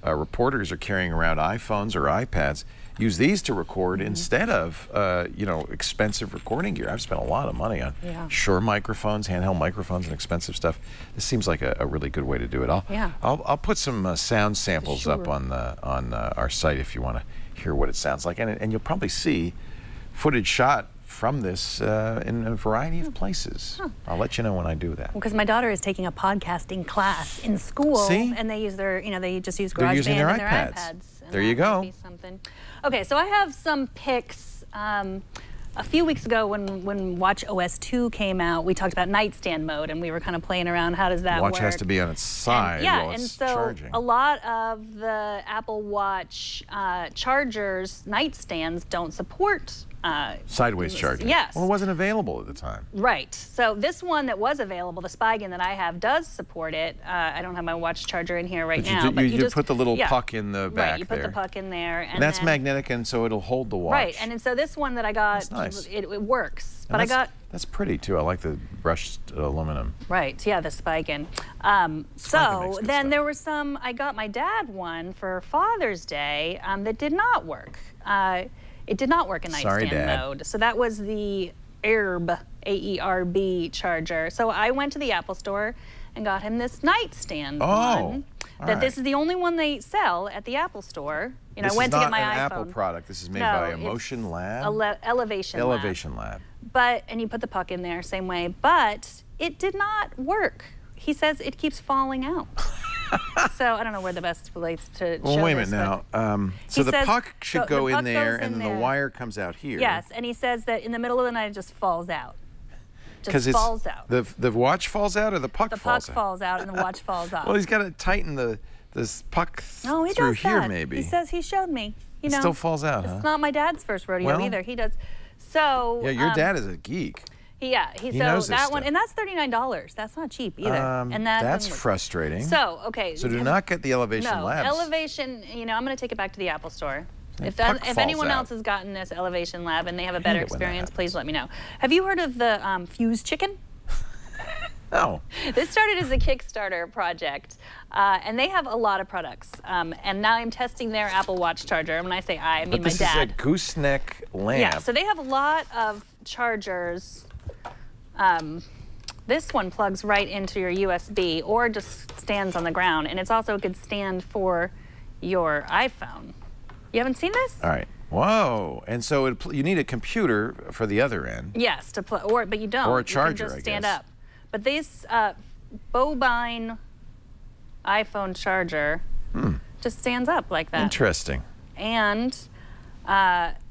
[SPEAKER 3] reporters are carrying around iPhones or iPads, use these to record instead of, you know, expensive recording gear. I've spent a lot of money on Shure microphones, handheld microphones, and expensive stuff. This seems like a really good way to do it. I'll put some sound samples up on our site if you want to hear what it sounds like, and you'll probably see footage shot from this in a variety of places. I'll let you know when I do that.
[SPEAKER 4] Because my daughter is taking a podcasting class in school, and they use their, they just use GarageBand and their iPads.
[SPEAKER 3] There you go.
[SPEAKER 4] Something. Okay, so I have some picks. A few weeks ago when WatchOS 2 came out, we talked about nightstand mode, and we were kind of playing around, how does that work?
[SPEAKER 3] Watch has to be on its side while it's charging.
[SPEAKER 4] A lot of the Apple Watch chargers, nightstands, don't support
[SPEAKER 3] sideways charging.
[SPEAKER 4] Yes.
[SPEAKER 3] Well, it wasn't available at the time.
[SPEAKER 4] Right. So this one that was available, the Spigen that I have, does support it. I don't have my watch charger in here right now.
[SPEAKER 3] But you just put the little puck in the back there.
[SPEAKER 4] Right, you put the puck in there.
[SPEAKER 3] And that's magnetic, and so it'll hold the watch.
[SPEAKER 4] Right, and so this one that I got,
[SPEAKER 3] nice.
[SPEAKER 4] it works.
[SPEAKER 3] But that's pretty, too. I like the brushed aluminum.
[SPEAKER 4] Right, yeah, the Spigen. So then there were some, I got my dad one for Father's Day that did not work. It did not work in nightstand mode. So that was the AERB, A-E-R-B charger. So I went to the Apple store and got him this nightstand one. This is the only one they sell at the Apple store. I went to get my iPhone.
[SPEAKER 3] This is not an Apple product. This is made by Emotion Lab?
[SPEAKER 4] Elevation Lab. And you put the puck in there, same way. But it did not work. He says it keeps falling out. So I don't know where the best place to show this.
[SPEAKER 3] Wait a minute now. So the puck should go in there, and then the wire comes out here.
[SPEAKER 4] Yes, and he says that in the middle of the night it just falls out. Just falls out.
[SPEAKER 3] The watch falls out, or the puck falls out?
[SPEAKER 4] The puck falls out, and the watch falls off.
[SPEAKER 3] Well, he's got to tighten this puck through here, maybe.
[SPEAKER 4] He says he showed me.
[SPEAKER 3] It still falls out, huh?
[SPEAKER 4] It's not my dad's first rodeo either. He does. So
[SPEAKER 3] yeah, your dad is a geek. He
[SPEAKER 4] so
[SPEAKER 3] knows
[SPEAKER 4] that
[SPEAKER 3] this
[SPEAKER 4] one,
[SPEAKER 3] stuff.
[SPEAKER 4] and that's $39. That's not cheap either. And
[SPEAKER 3] that's frustrating.
[SPEAKER 4] So, okay.
[SPEAKER 3] So do not get the Elevation Labs.
[SPEAKER 4] Elevation, you know, I'm going to take it back to the Apple Store. If
[SPEAKER 3] falls
[SPEAKER 4] anyone
[SPEAKER 3] out.
[SPEAKER 4] else has gotten this Elevation Lab and they have a better experience, please let me know. Have you heard of the Fuse Chicken?
[SPEAKER 3] No.
[SPEAKER 4] This started as a Kickstarter project, and they have a lot of products. And now I'm testing their Apple Watch charger. And when I say I mean my dad.
[SPEAKER 3] This is a gooseneck lamp.
[SPEAKER 4] Yeah, so they have a lot of chargers. This one plugs right into your USB or just stands on the ground, and it's also a good stand for your iPhone. You haven't seen this?
[SPEAKER 3] All right. Whoa. And so you need a computer for the other end.
[SPEAKER 4] Yes, but you don't.
[SPEAKER 3] Or a charger,
[SPEAKER 4] you can just
[SPEAKER 3] I
[SPEAKER 4] stand
[SPEAKER 3] guess.
[SPEAKER 4] up. But this bovine iPhone charger just stands up like that.
[SPEAKER 3] Interesting.
[SPEAKER 4] And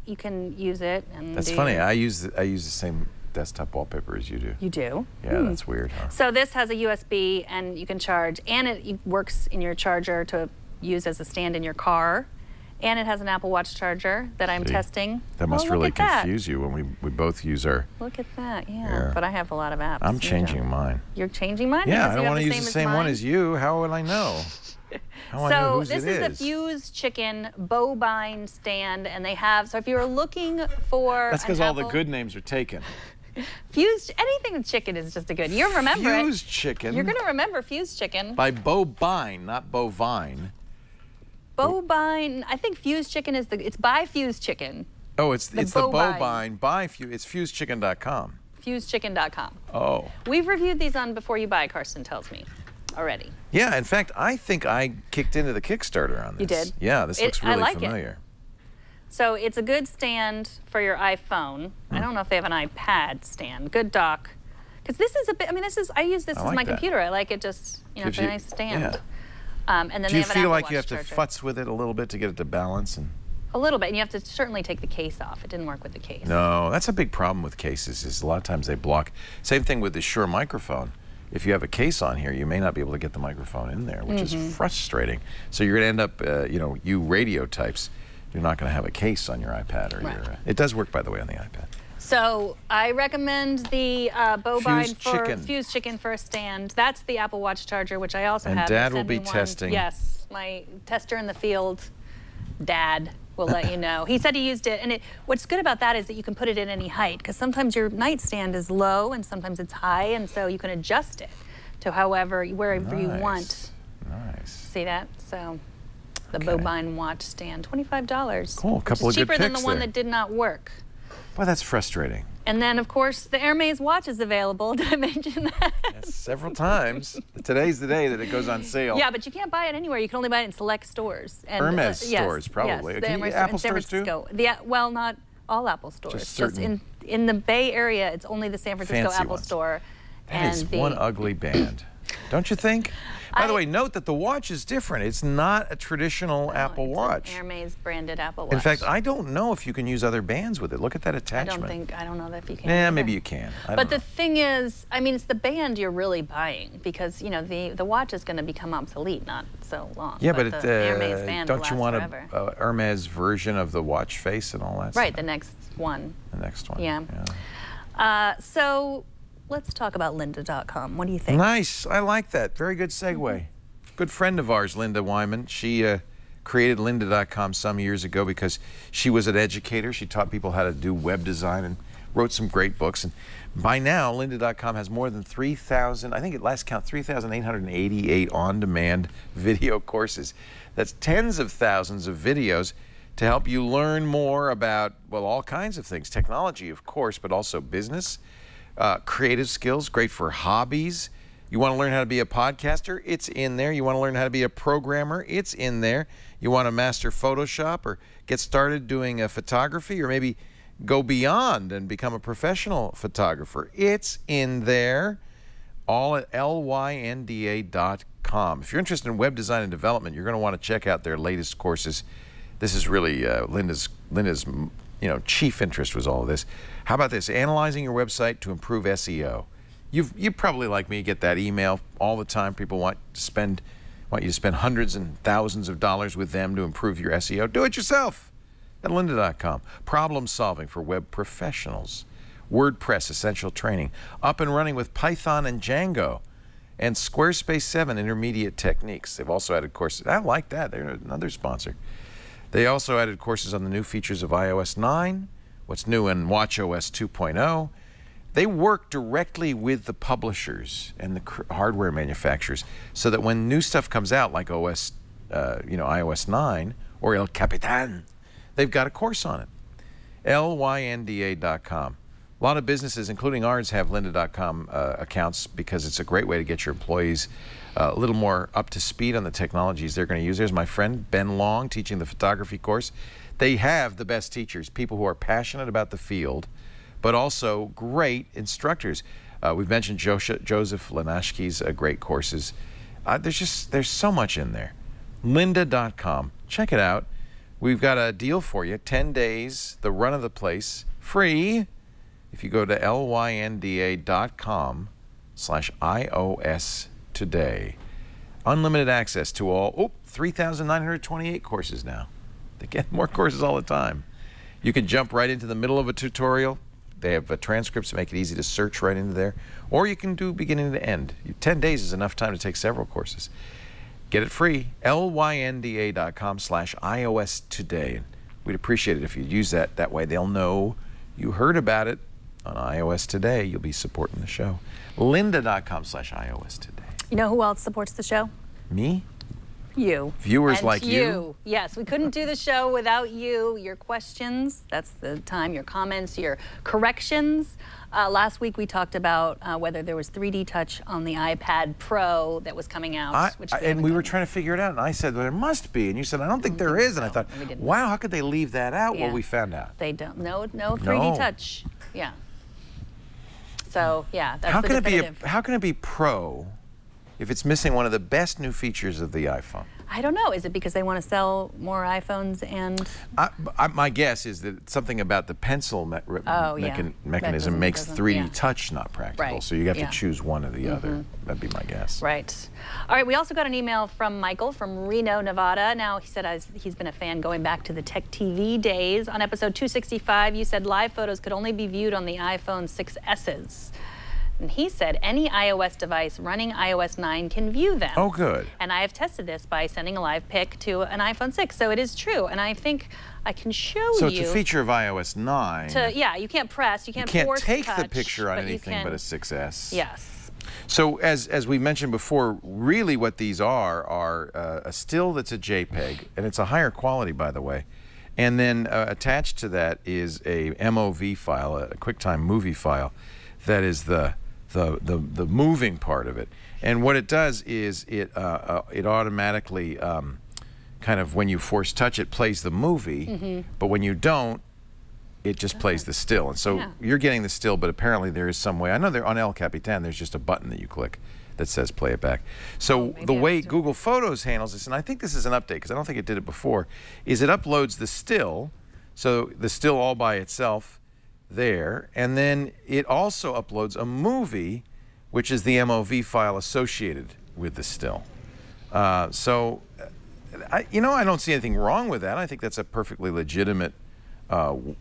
[SPEAKER 4] you can use it. And
[SPEAKER 3] That's funny. I use the same desktop wallpaper as you do.
[SPEAKER 4] You do?
[SPEAKER 3] Yeah, that's weird, huh?
[SPEAKER 4] So this has a USB, and you can charge, and it works in your charger to use as a stand in your car. And it has an Apple Watch charger that I'm testing.
[SPEAKER 3] That must really confuse you when we both use our...
[SPEAKER 4] Look at that, yeah. But I have a lot of apps.
[SPEAKER 3] I'm changing mine.
[SPEAKER 4] You're changing mine?
[SPEAKER 3] Yeah,
[SPEAKER 4] because
[SPEAKER 3] I don't want to use the same one as you. How will I know? How will I know whose
[SPEAKER 4] this is the Fuse Chicken bovine stand, and they have, so if you're looking for
[SPEAKER 3] That's because all the good names are taken.
[SPEAKER 4] Fused, anything with chicken is just a good. You'll remember it.
[SPEAKER 3] Fused Chicken.
[SPEAKER 4] You're going to remember Fused Chicken.
[SPEAKER 3] By bovine, not bovine.
[SPEAKER 4] Bovine, I think Fused Chicken is it's by Fused Chicken.
[SPEAKER 3] Oh, it's the bovine by Fused. It's fusedchicken.com.
[SPEAKER 4] Fusedchicken.com.
[SPEAKER 3] Oh.
[SPEAKER 4] We've reviewed these on Before You Buy, Karsten tells me, already.
[SPEAKER 3] Yeah, in fact, I think I kicked into the Kickstarter on this.
[SPEAKER 4] You did?
[SPEAKER 3] Yeah, this looks really familiar.
[SPEAKER 4] It. So it's a good stand for your iPhone. I don't know if they have an iPad stand. Good dock. Because this is a bit, I mean, I use this as my computer. I like it just, you know, it's a nice stand.
[SPEAKER 3] Yeah.
[SPEAKER 4] And then
[SPEAKER 3] Do you
[SPEAKER 4] they have an
[SPEAKER 3] feel
[SPEAKER 4] Apple
[SPEAKER 3] like
[SPEAKER 4] Watch
[SPEAKER 3] you have to
[SPEAKER 4] charger.
[SPEAKER 3] futz with it a little bit to get it to balance?
[SPEAKER 4] A little bit, and you have to certainly take the case off. It didn't work with the case.
[SPEAKER 3] No, that's a big problem with cases, is a lot of times they block. Same thing with the Shure microphone. If you have a case on here, you may not be able to get the microphone in there, which is frustrating. So you're going to end up, you radio types, you're not going to have a case on your iPad. Or your, it does work, by the way, on the iPad.
[SPEAKER 4] So I recommend the bovine
[SPEAKER 3] Fused
[SPEAKER 4] Chicken for a stand. That's the Apple Watch charger, which I also have.
[SPEAKER 3] And Dad will be testing.
[SPEAKER 4] Yes, my tester in the field, Dad, will let you know. He said he used it, and what's good about that is that you can put it in any height, because sometimes your nightstand is low and sometimes it's high, and so you can adjust it to wherever you want.
[SPEAKER 3] Nice.
[SPEAKER 4] See that? So the bovine watch stand, $25.
[SPEAKER 3] Cool, a couple of good
[SPEAKER 4] cheaper than the
[SPEAKER 3] picks
[SPEAKER 4] one
[SPEAKER 3] there.
[SPEAKER 4] that did not work.
[SPEAKER 3] Well, that's frustrating.
[SPEAKER 4] And then, of course, the Hermes watch is available. Did I mention that?
[SPEAKER 3] Yes, several times. Today's the day that it goes on sale.
[SPEAKER 4] Yeah, but you can't buy it anywhere. You can only buy it in select stores. And,
[SPEAKER 3] Hermes stores, probably.
[SPEAKER 4] Yes,
[SPEAKER 3] Can you get Apple stores too?
[SPEAKER 4] Well, not all Apple stores.
[SPEAKER 3] Just certain.
[SPEAKER 4] In the Bay Area, it's only the San Francisco
[SPEAKER 3] Fancy
[SPEAKER 4] Apple
[SPEAKER 3] ones.
[SPEAKER 4] store.
[SPEAKER 3] That is one ugly band. Don't you think? By the way, note that the watch is different. It's not a traditional Apple Watch.
[SPEAKER 4] An Hermes branded Apple Watch.
[SPEAKER 3] In fact, I don't know if you can use other bands with it. Look at that attachment.
[SPEAKER 4] I don't know if you can.
[SPEAKER 3] Yeah,
[SPEAKER 4] either.
[SPEAKER 3] maybe you can.
[SPEAKER 4] But the thing is, I mean, it's the band you're really buying, because, you know, the watch is going to become obsolete not so long.
[SPEAKER 3] Yeah, but
[SPEAKER 4] the Hermes band
[SPEAKER 3] don't you want
[SPEAKER 4] forever.
[SPEAKER 3] a Hermes version of the watch face and all that stuff?
[SPEAKER 4] Right, the next one.
[SPEAKER 3] The next one.
[SPEAKER 4] Yeah. So let's talk about lynda.com. What do you think?
[SPEAKER 3] Nice. I like that. Very good segue. Good friend of ours, Linda Wyman. She created lynda.com some years ago because she was an educator. She taught people how to do web design and wrote some great books. And by now, lynda.com has more than 3,000, I think at last count, 3,888 on-demand video courses. That's tens of thousands of videos to help you learn more about, well, all kinds of things. Technology, of course, but also business, creative skills, great for hobbies. You want to learn how to be a podcaster? It's in there. You want to learn how to be a programmer? It's in there. You want to master Photoshop or get started doing photography, or maybe go beyond and become a professional photographer? It's in there. All at lynda.com. If you're interested in web design and development, you're going to want to check out their latest courses. This is really Linda's chief interest was all of this. How about this? Analyzing your website to improve SEO. You probably, like me, get that email all the time. People want you to spend hundreds and thousands of dollars with them to improve your SEO. Do it yourself at lynda.com. Problem solving for web professionals. WordPress Essential Training, up and running with Python and Django, and Squarespace 7 Intermediate Techniques. They've also added courses. I like that. They're another sponsor. They also added courses on the new features of iOS 9, what's new in watchOS 2.0. They work directly with the publishers and the hardware manufacturers so that when new stuff comes out, like iOS 9 or El Capitan, they've got a course on it. lynda.com. A lot of businesses, including ours, have lynda.com accounts because it's a great way to get your employees a little more up to speed on the technologies they're going to use. There's my friend Ben Long teaching the photography course. They have the best teachers, people who are passionate about the field, but also great instructors. We've mentioned Joseph Lanashki's great courses. There's so much in there. lynda.com. Check it out. We've got a deal for you. 10 days, the run of the place, free. If you go to lynda.com/iOS today. Unlimited access to all 3,928 courses now. They get more courses all the time. You can jump right into the middle of a tutorial. They have transcripts to make it easy to search right into there. Or you can do beginning to end. 10 days is enough time to take several courses. Get it free. lynda.com/iOS today. We'd appreciate it if you'd use that. That way they'll know you heard about it on iOS Today. You'll be supporting the show. lynda.com/iOS today.
[SPEAKER 4] You know who else supports the show?
[SPEAKER 3] Me?
[SPEAKER 4] You.
[SPEAKER 3] Viewers
[SPEAKER 4] and
[SPEAKER 3] like you?
[SPEAKER 4] Yes, we couldn't do the show without you. Your questions, that's the time, your comments, your corrections. Last week we talked about whether there was 3D touch on the iPad Pro that was coming out.
[SPEAKER 3] And we were trying to figure it out, and I said, well, there must be. And you said, I don't think there is. And I thought, wow, how could they leave that out?
[SPEAKER 4] Yeah.
[SPEAKER 3] Well, we found out.
[SPEAKER 4] They don't. No 3D touch. Yeah. So, yeah, that's the definitive.
[SPEAKER 3] How can it be Pro if it's missing one of the best new features of the iPhone?
[SPEAKER 4] I don't know. Is it because they want to sell more iPhones and...
[SPEAKER 3] my guess is that something about the pencil mechanism makes 3D touch not practical.
[SPEAKER 4] Right.
[SPEAKER 3] So you have to choose one or the other. That'd be my guess.
[SPEAKER 4] Right. All right, we also got an email from Michael from Reno, Nevada. Now, he said he's been a fan going back to the Tech TV days. On episode 265, you said live photos could only be viewed on the iPhone 6S's. And he said any iOS device running iOS 9 can view them.
[SPEAKER 3] Oh, good.
[SPEAKER 4] And I have tested this by sending a live pic to an iPhone 6, so it is true. And I think I can show you.
[SPEAKER 3] So it's a feature of iOS 9.
[SPEAKER 4] Yeah, you can't press, you can't force
[SPEAKER 3] take
[SPEAKER 4] touch,
[SPEAKER 3] the picture on anything but a 6S.
[SPEAKER 4] Yes.
[SPEAKER 3] So as we mentioned before, really what these are a still that's a JPEG, and it's a higher quality, by the way. And then attached to that is a MOV file, a QuickTime movie file, that is the moving part of it. And what it does is it automatically kind of, when you force touch, it plays the movie, but when you don't, it just plays the still. And so you're getting the still, but apparently there is some way. I know there on El Capitan there's just a button that you click that says play it back. So the way Google Photos handles this, and I think this is an update because I don't think it did it before, is it uploads the still, so the still all by itself there, and then it also uploads a movie, which is the MOV file associated with the still. I don't see anything wrong with that. I think that's a perfectly legitimate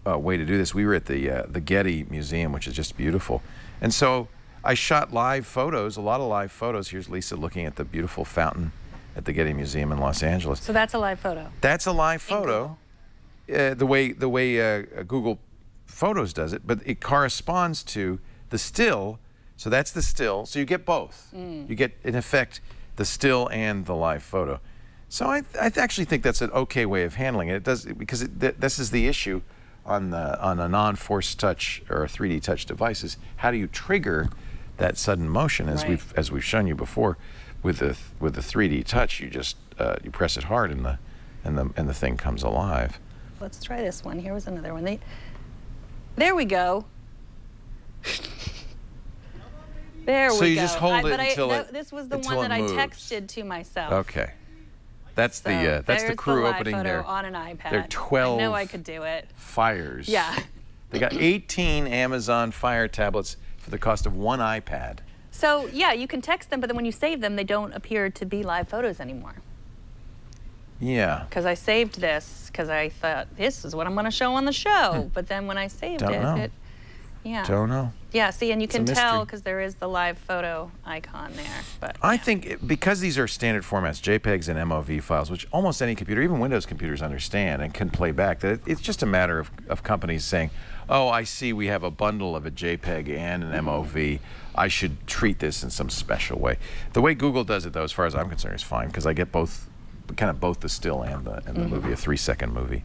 [SPEAKER 3] way to do this. We were at the Getty Museum, which is just beautiful, and so I shot live photos, a lot of live photos. Here's Lisa looking at the beautiful fountain at the Getty Museum in Los Angeles.
[SPEAKER 4] So that's a live photo.
[SPEAKER 3] That's a live photo. The way Google Photos does it, but it corresponds to the still. So that's the still. So you get both. You get, in effect, the still and the live photo. So I actually think that's an okay way of handling it. It does, because this is the issue on a non-force touch or a 3D touch devices. How do you trigger that sudden motion? As we've shown you before, with the 3D touch, you just you press it hard and the thing comes alive.
[SPEAKER 4] Let's try this one. Here was another one. There we go. There we go.
[SPEAKER 3] So you just hold it until
[SPEAKER 4] this was the one that I texted to myself.
[SPEAKER 3] Okay. That's the crew opening there.
[SPEAKER 4] On an iPad.
[SPEAKER 3] There are 12.
[SPEAKER 4] I know I could do it.
[SPEAKER 3] Fires.
[SPEAKER 4] Yeah.
[SPEAKER 3] They got 18 Amazon Fire tablets for the cost of one iPad.
[SPEAKER 4] So yeah, you can text them, but then when you save them, they don't appear to be live photos anymore.
[SPEAKER 3] Yeah.
[SPEAKER 4] Because I saved this because I thought this is what I'm going to show on the show, but then when I saved it, Yeah.
[SPEAKER 3] Don't know.
[SPEAKER 4] Yeah, see, and you can
[SPEAKER 3] It's a
[SPEAKER 4] tell
[SPEAKER 3] mystery.
[SPEAKER 4] because there is the live photo icon there. But
[SPEAKER 3] I think because these are standard formats, JPEGs and MOV files, which almost any computer, even Windows computers, understand and can play back, that it's just a matter of companies saying, oh, I see we have a bundle of a JPEG and an MOV. I should treat this in some special way. The way Google does it, though, as far as I'm concerned, is fine because I get both, kind of both the still and the movie, a 3-second movie.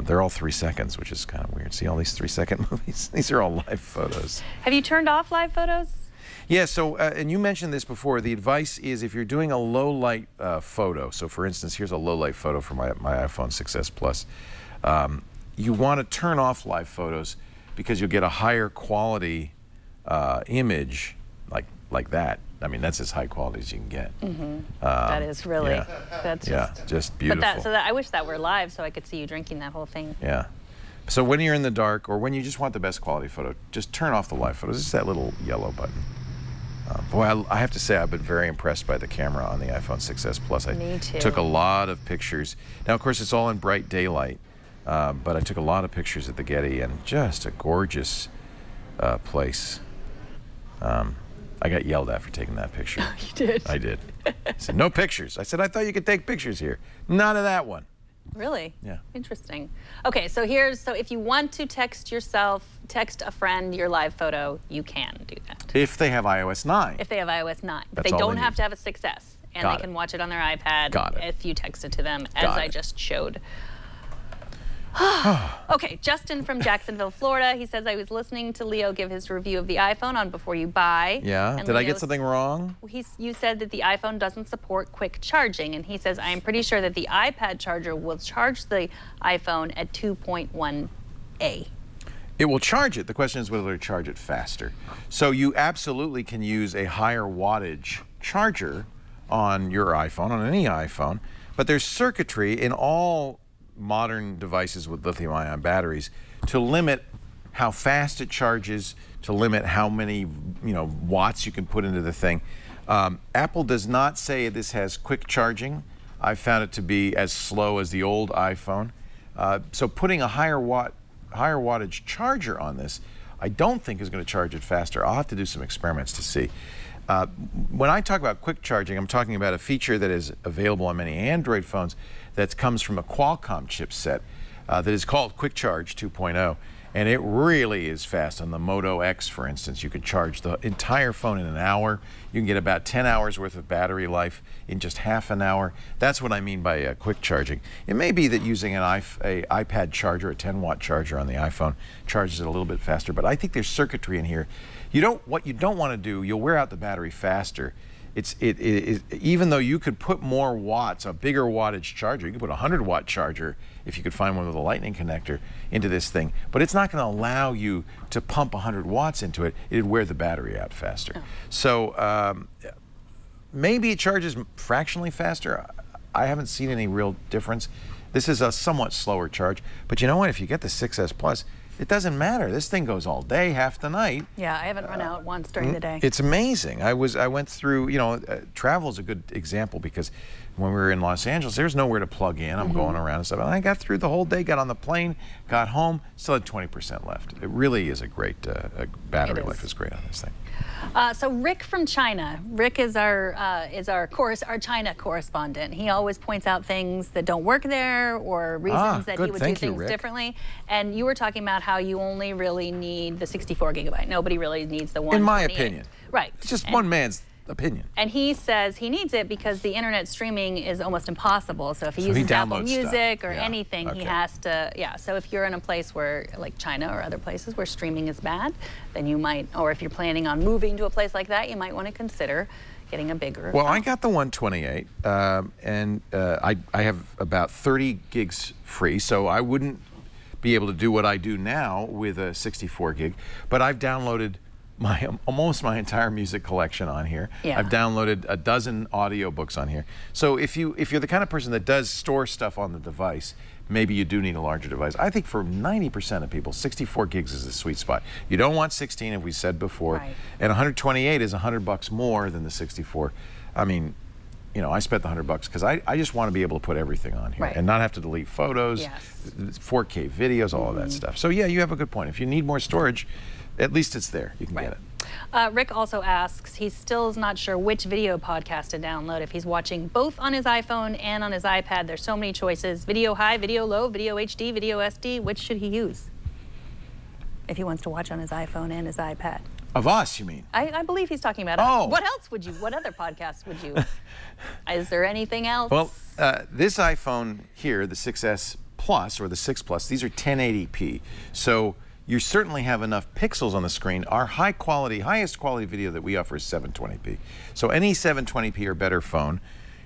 [SPEAKER 3] They're all 3 seconds, which is kind of weird. See all these 3-second movies? These are all live photos.
[SPEAKER 4] Have you turned off live photos?
[SPEAKER 3] Yeah, so, and you mentioned this before, the advice is if you're doing a low light photo, so for instance, here's a low light photo from my iPhone 6s Plus, you want to turn off live photos because you'll get a higher quality image like that. I mean, that's as high quality as you can get.
[SPEAKER 4] That is really,
[SPEAKER 3] yeah.
[SPEAKER 4] that's
[SPEAKER 3] just beautiful.
[SPEAKER 4] But I wish that were live so I could see you drinking that whole thing.
[SPEAKER 3] Yeah. So when you're in the dark or when you just want the best quality photo, just turn off the live photos. It's that little yellow button. Boy, I have to say I've been very impressed by the camera on the iPhone 6s Plus.
[SPEAKER 4] Me too.
[SPEAKER 3] Took a lot of pictures. Now, of course, it's all in bright daylight, but I took a lot of pictures at the Getty, and just a gorgeous place. I got yelled at for taking that picture.
[SPEAKER 4] You did?
[SPEAKER 3] I did. I said, no pictures. I said, I thought you could take pictures here. None of that one.
[SPEAKER 4] Really?
[SPEAKER 3] Yeah.
[SPEAKER 4] Interesting. Okay, so if you want to text a friend your live photo, you can do that.
[SPEAKER 3] If they have iOS 9.
[SPEAKER 4] If they have iOS 9. But
[SPEAKER 3] That's
[SPEAKER 4] they
[SPEAKER 3] all
[SPEAKER 4] don't
[SPEAKER 3] they
[SPEAKER 4] have
[SPEAKER 3] need.
[SPEAKER 4] to have a 6S. And
[SPEAKER 3] Got
[SPEAKER 4] they
[SPEAKER 3] it.
[SPEAKER 4] can watch it on their iPad
[SPEAKER 3] Got it.
[SPEAKER 4] if you text it to them, as
[SPEAKER 3] Got
[SPEAKER 4] I
[SPEAKER 3] it.
[SPEAKER 4] just showed. Okay, Justin from Jacksonville, Florida. He says, I was listening to Leo give his review of the iPhone on Before You Buy.
[SPEAKER 3] Yeah?
[SPEAKER 4] And
[SPEAKER 3] Did I
[SPEAKER 4] Leo
[SPEAKER 3] get something wrong?
[SPEAKER 4] You said that the iPhone doesn't support quick charging, and he says, I am pretty sure that the iPad charger will charge the iPhone at 2.1A.
[SPEAKER 3] It will charge it. The question is whether it'll charge it faster. So you absolutely can use a higher wattage charger on your iPhone, on any iPhone, but there's circuitry in all modern devices with lithium-ion batteries to limit how fast it charges, to limit how many watts you can put into the thing. Apple does not say this has quick charging. I found it to be as slow as the old iPhone. So putting a higher wattage charger on this, I don't think is going to charge it faster. I'll have to do some experiments to see. When I talk about quick charging, I'm talking about a feature that is available on many Android phones that comes from a Qualcomm chipset that is called Quick Charge 2.0, and it really is fast. On the Moto X, for instance, you can charge the entire phone in an hour. You can get about 10 hours worth of battery life in just half an hour. That's what I mean by quick charging. It may be that using an iPad charger, a 10-watt charger on the iPhone, charges it a little bit faster, but I think there's circuitry in here. What you don't want to do, you'll wear out the battery faster. Even though you could put more watts, a bigger wattage charger, you could put a 100-watt charger, if you could find one with a lightning connector, into this thing, but it's not going to allow you to pump 100 watts into it. It'd wear the battery out faster. Oh. So maybe it charges fractionally faster. I haven't seen any real difference. This is a somewhat slower charge, but you know what? If you get the 6S Plus, it doesn't matter. This thing goes all day, half the night.
[SPEAKER 4] Yeah, I haven't run out once during the day.
[SPEAKER 3] It's amazing. I went through, travel's a good example because when we were in Los Angeles, there's nowhere to plug in. I'm going around and stuff. And I got through the whole day, got on the plane, got home, still had 20% left. It really is a great, battery life is great on this thing.
[SPEAKER 4] So Rick from China. Rick is our China correspondent. He always points out things that don't work there or reasons that he would do things differently. And you were talking about how you only really need the 64 gigabyte. Nobody really needs the 128.
[SPEAKER 3] In my opinion.
[SPEAKER 4] Right.
[SPEAKER 3] It's just one man's opinion.
[SPEAKER 4] And he says he needs it because the internet streaming is almost impossible. So if he uses Apple Music or anything, he has to, So if you're in a place where, like China or other places where streaming is bad, then you might, or if you're planning on moving to a place like that, you might want to consider getting a bigger
[SPEAKER 3] Well,
[SPEAKER 4] phone.
[SPEAKER 3] I got the 128, and I have about 30 gigs free, so I wouldn't be able to do what I do now with a 64 gig, but I've downloaded almost my entire music collection on here. Yeah. I've downloaded a dozen audiobooks on here. So if you're the kind of person that does store stuff on the device, maybe you do need a larger device. I think for 90% of people, 64 gigs is the sweet spot. You don't want 16, as we said before, and 128 is $100 more than the 64. I mean, you know, I spent the $100 because I just want to be able to put everything on here and not have to delete photos, 4K videos, all of that stuff. So yeah, you have a good point. If you need more storage, at least it's there. You can get it.
[SPEAKER 4] Rick also asks, he still is not sure which video podcast to download. If he's watching both on his iPhone and on his iPad, there's so many choices. Video high, video low, video HD, video SD. Which should he use if he wants to watch on his iPhone and his iPad?
[SPEAKER 3] Of us, you mean?
[SPEAKER 4] I believe he's talking about us. What else would you, what other podcasts would you? Is there anything else?
[SPEAKER 3] Well, this iPhone here, the 6S Plus or the 6 Plus, these are 1080p. So you certainly have enough pixels on the screen. Our high quality, highest quality video that we offer is 720p. So any 720p or better phone,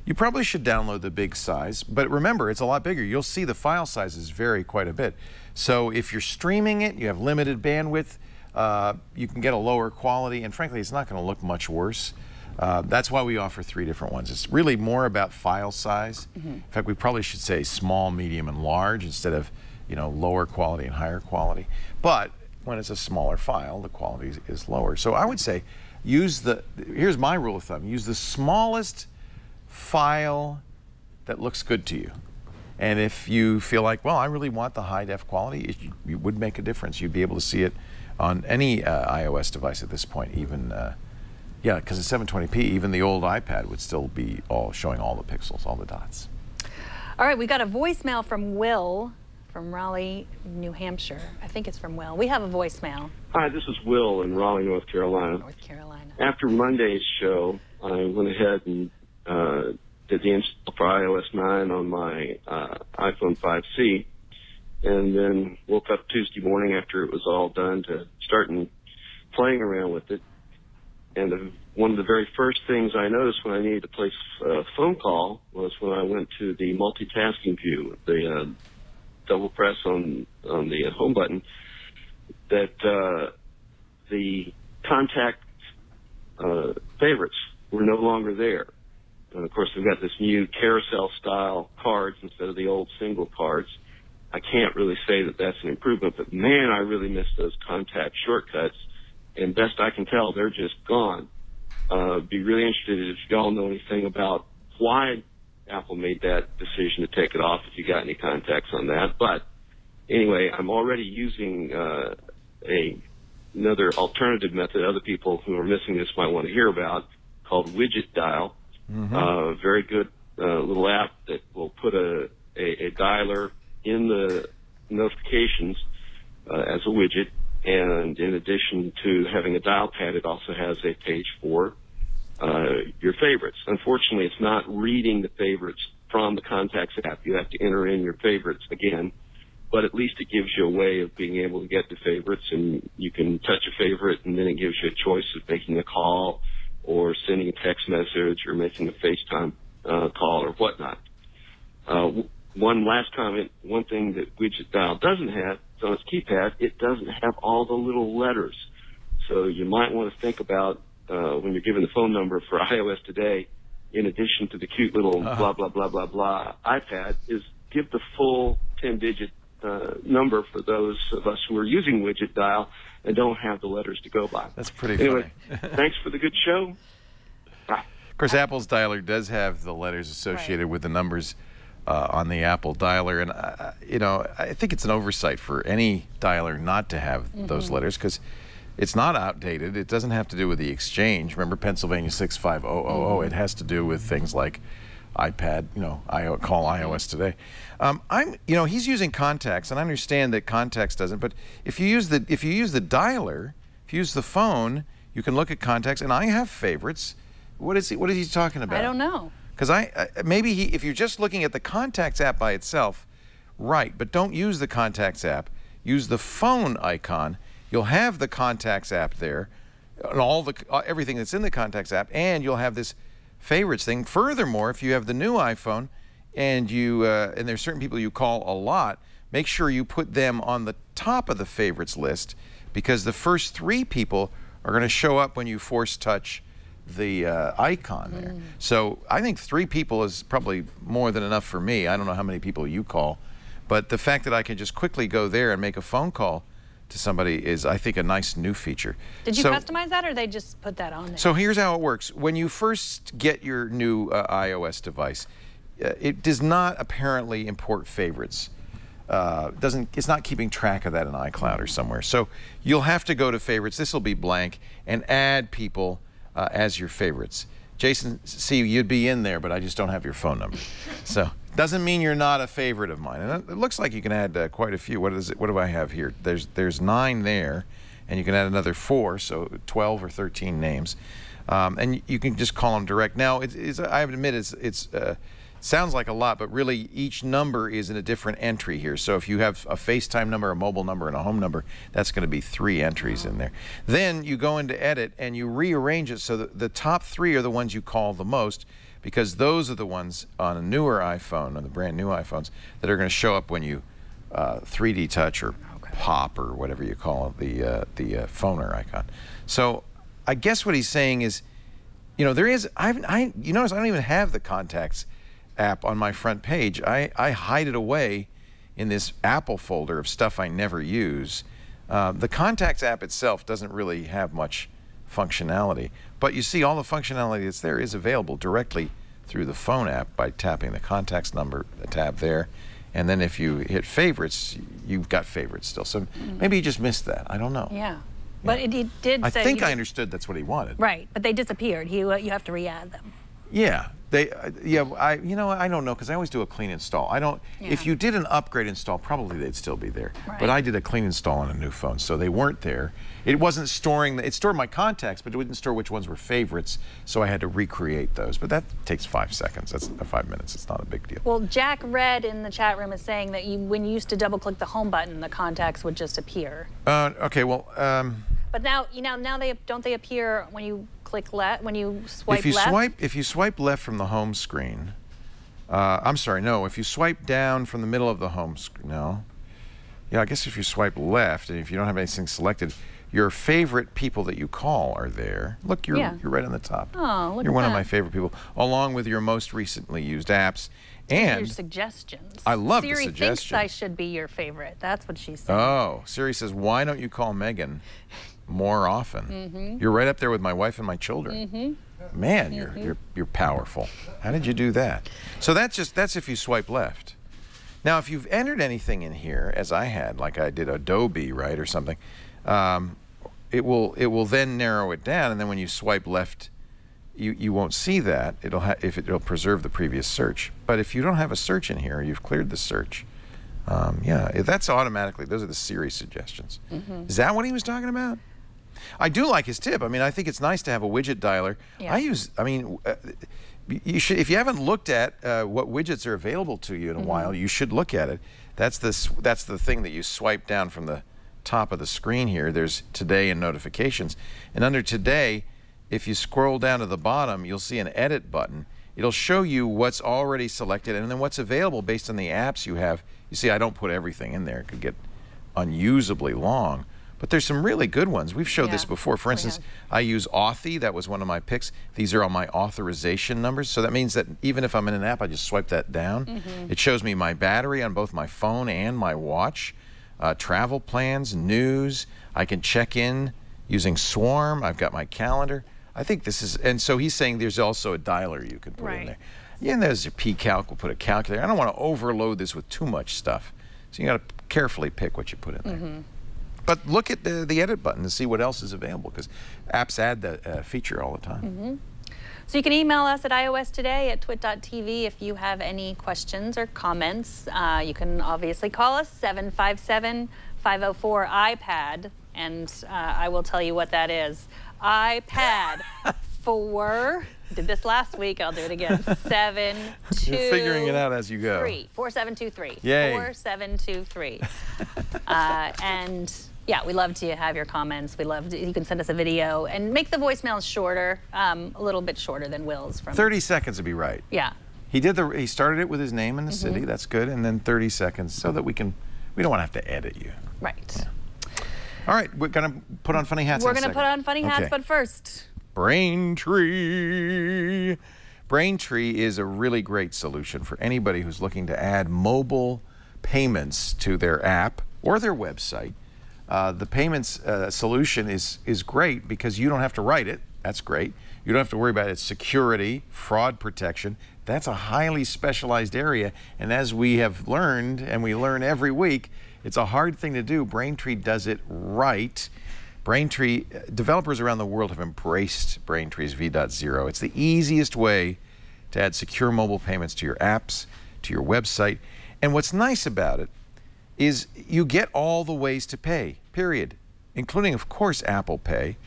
[SPEAKER 3] you probably should download the big size. But remember, it's a lot bigger. You'll see the file sizes vary quite a bit. So if you're streaming it, you have limited bandwidth, you can get a lower quality, and frankly, it's not going to look much worse. That's why we offer 3 different ones. It's really more about file size. In fact, we probably should say small, medium, and large instead of, you know, lower quality and higher quality. But when it's a smaller file, the quality is lower. So I would say use the, here's my rule of thumb, use the smallest file that looks good to you. And if you feel like, well, I really want the high def quality, it would make a difference. You'd be able to see it on any iOS device at this point, even, yeah, because it's 720p, even the old iPad would still be showing all the pixels, all the dots.
[SPEAKER 4] All right, we got a voicemail from Will from Raleigh, New Hampshire. I think it's from Will. We have a voicemail.
[SPEAKER 6] Hi, this is Will in Raleigh, North Carolina.
[SPEAKER 4] North Carolina.
[SPEAKER 6] After Monday's show, I went ahead and did the install for iOS 9 on my iPhone 5C, and then woke up Tuesday morning after it was all done to start playing around with it. And one of the very first things I noticed when I needed to place a phone call was when I went to the multitasking view, the double press on the home button, that the contact favorites were no longer there. And of course, we've got this new carousel-style cards instead of the old single cards. I can't really say that that's an improvement, but man, I really miss those contact shortcuts. And best I can tell, they're just gone. Be really interested if you all know anything about why Apple made that decision to take it off, if you got any contacts on that. But anyway, I'm already using another alternative method other people who are missing this might want to hear about, called Widget Dial. Very good little app that will put a dialer in the notifications as a widget. And in addition to having a dial pad, it also has a page for your favorites. Unfortunately, it's not reading the favorites from the Contacts app. You have to enter in your favorites again. But at least it gives you a way of being able to get the favorites, and you can touch a favorite, and then it gives you a choice of making a call or sending a text message or making a FaceTime call or whatnot. One last comment, one thing that Widget Dial doesn't have is on its keypad, it doesn't have all the little letters. So you might want to think about when you're given the phone number for iOS today, in addition to the cute little blah, blah, blah, blah, blah iPad, is give the full 10-digit number for those of us who are using Widget Dial and don't have the letters to go by.
[SPEAKER 3] That's pretty funny.
[SPEAKER 6] Thanks for the good show. Bye.
[SPEAKER 3] Of course, Apple's dialer does have the letters associated with the numbers on the Apple dialer, and you know, I think it's an oversight for any dialer not to have those letters, because it's not outdated. It doesn't have to do with the exchange. Remember Pennsylvania 65000? It has to do with things like iPad, you know, call iOS today. You know, he's using Contacts, and I understand that Contacts doesn't, but if you use the dialer, if you use the phone, you can look at Contacts, and I have favorites. What is he talking about?
[SPEAKER 4] I don't know.
[SPEAKER 3] Because maybe if you're just looking at the Contacts app by itself, right, but don't use the Contacts app. Use the phone icon. You'll have the Contacts app there, and everything that's in the Contacts app, and you'll have this favorites thing. Furthermore, if you have the new iPhone and and there's certain people you call a lot, make sure you put them on the top of the favorites list, because the first 3 people are going to show up when you force touch the icon there. So I think 3 people is probably more than enough for me. I don't know how many people you call, but the fact that I can just quickly go there and make a phone call to somebody is, I think, a nice new feature.
[SPEAKER 4] Did you customize that, or they just put that on there?
[SPEAKER 3] So here's how it works. When you first get your new iOS device, it does not apparently import favorites. It's not keeping track of that in iCloud or somewhere. So you'll have to go to favorites. This will be blank, and add people as your favorites. Jason, see, you'd be in there, but I just don't have your phone number. So doesn't mean you're not a favorite of mine. And it looks like you can add quite a few. What is it? What do I have here? There's 9 there, and you can add another 4, so 12 or 13 names, and you can just call them direct. Now, I have to admit, it's sounds like a lot, but really each number is in a different entry here. So if you have a FaceTime number, a mobile number, and a home number, that's going to be 3 entries in there. Then you go into edit and you rearrange it so that the top 3 are the ones you call the most, because those are the ones on a newer iPhone, on the brand new iPhones, that are going to show up when you 3D touch or pop or whatever you call it, the phoner icon. So I guess what he's saying is, you know, there is, you notice I don't even have the contacts app on my front page. I hide it away in this Apple folder of stuff I never use. The Contacts app itself doesn't really have much functionality, but you see all the functionality that's there is available directly through the phone app by tapping the Contacts number tab there, and then if you hit Favorites, you've got Favorites still. So maybe you just missed that. I don't know.
[SPEAKER 4] Yeah. But he did say...
[SPEAKER 3] I think I understood that's what he wanted.
[SPEAKER 4] Right, but they disappeared. You have to re-add them.
[SPEAKER 3] Yeah. You know, I don't know, because I always do a clean install. I don't. Yeah. If you did an upgrade install, probably they'd still be there. Right. But I did a clean install on a new phone, so they weren't there. It wasn't storing. It stored my contacts, but it wouldn't store which ones were favorites. So I had to recreate those. But that takes 5 seconds. That's 5 minutes. It's not a big deal.
[SPEAKER 4] Well, Jack Red in the chat room is saying that when you used to double-click the home button, the contacts would just appear.
[SPEAKER 3] Okay. Well.
[SPEAKER 4] But now don't they appear when you click left, when you swipe left?
[SPEAKER 3] If you swipe left from the home screen, I'm sorry, no. If you swipe down from the middle of the home screen, no. Yeah, I guess if you swipe left and if you don't have anything selected, your favorite people that you call are there. Look, you're right on the top.
[SPEAKER 4] Oh, look
[SPEAKER 3] You're
[SPEAKER 4] at
[SPEAKER 3] one
[SPEAKER 4] that.
[SPEAKER 3] of my favorite people, along with your most recently used apps. And
[SPEAKER 4] your suggestions.
[SPEAKER 3] I love the
[SPEAKER 4] Siri
[SPEAKER 3] suggestions.
[SPEAKER 4] thinks I should be your favorite. That's what she's saying.
[SPEAKER 3] Oh, Siri says, why don't you call Megan more often? You're right up there with my wife and my children. Man, you're powerful. How did you do that? So that's if you swipe left. Now, if you've entered anything in here, as I had, like I did Adobe, right, or something, it will then narrow it down, and then when you swipe left, you won't see that. It'll preserve the previous search. But if you don't have a search in here, you've cleared the search. Yeah, that's automatically. Those are the Siri suggestions. Is that what he was talking about? I do like his tip. I mean, I think it's nice to have a widget dialer. Yeah. You should, if you haven't looked at what widgets are available to you in a while, you should look at it. That's the thing that you swipe down from the top of the screen here. There's Today and Notifications. And under Today, if you scroll down to the bottom, you'll see an Edit button. It'll show you what's already selected and then what's available based on the apps you have. You see, I don't put everything in there. It could get unusably long. But there's some really good ones. We've showed this before. For instance, I use Authy. That was one of my picks. These are all my authorization numbers. So that means that even if I'm in an app, I just swipe that down. It shows me my battery on both my phone and my watch, travel plans, news. I can check in using Swarm. I've got my calendar. I think this is, and so he's saying there's also a dialer you can put in there. Yeah, and there's your P-Calc. We'll put a calculator. I don't want to overload this with too much stuff. So you got to carefully pick what you put in there. But look at the edit button to see what else is available, because apps add that feature all the time.
[SPEAKER 4] So you can email us at iostoday@twit.tv if you have any questions or comments. You can obviously call us 757-504-iPad, and I will tell you what that is. iPad 4. Did this last week. I'll do it again. 723.
[SPEAKER 3] You're figuring it out as you go.
[SPEAKER 4] 4723.
[SPEAKER 3] Yay.
[SPEAKER 4] 4723. And yeah, we love to have your comments. We love to, you can send us a video and make the voicemails shorter, a little bit shorter than Will's.
[SPEAKER 3] 30 seconds would be right.
[SPEAKER 4] Yeah.
[SPEAKER 3] He started it with his name and the city. That's good. And then 30 seconds so that we don't want to have to edit you.
[SPEAKER 4] Right.
[SPEAKER 3] Yeah. All right, we're going to put on funny hats.
[SPEAKER 4] We're going to put on funny hats, but first,
[SPEAKER 3] Braintree. Braintree is a really great solution for anybody who's looking to add mobile payments to their app or their website The payments solution is great because you don't have to write it. That's great. You don't have to worry about its security, fraud protection. That's a highly specialized area. And as we have learned, and we learn every week, it's a hard thing to do. Braintree does it right. Braintree, developers around the world have embraced Braintree's V.0. It's the easiest way to add secure mobile payments to your apps, to your website. And what's nice about it is you get all the ways to pay, period, including, of course, Apple Pay,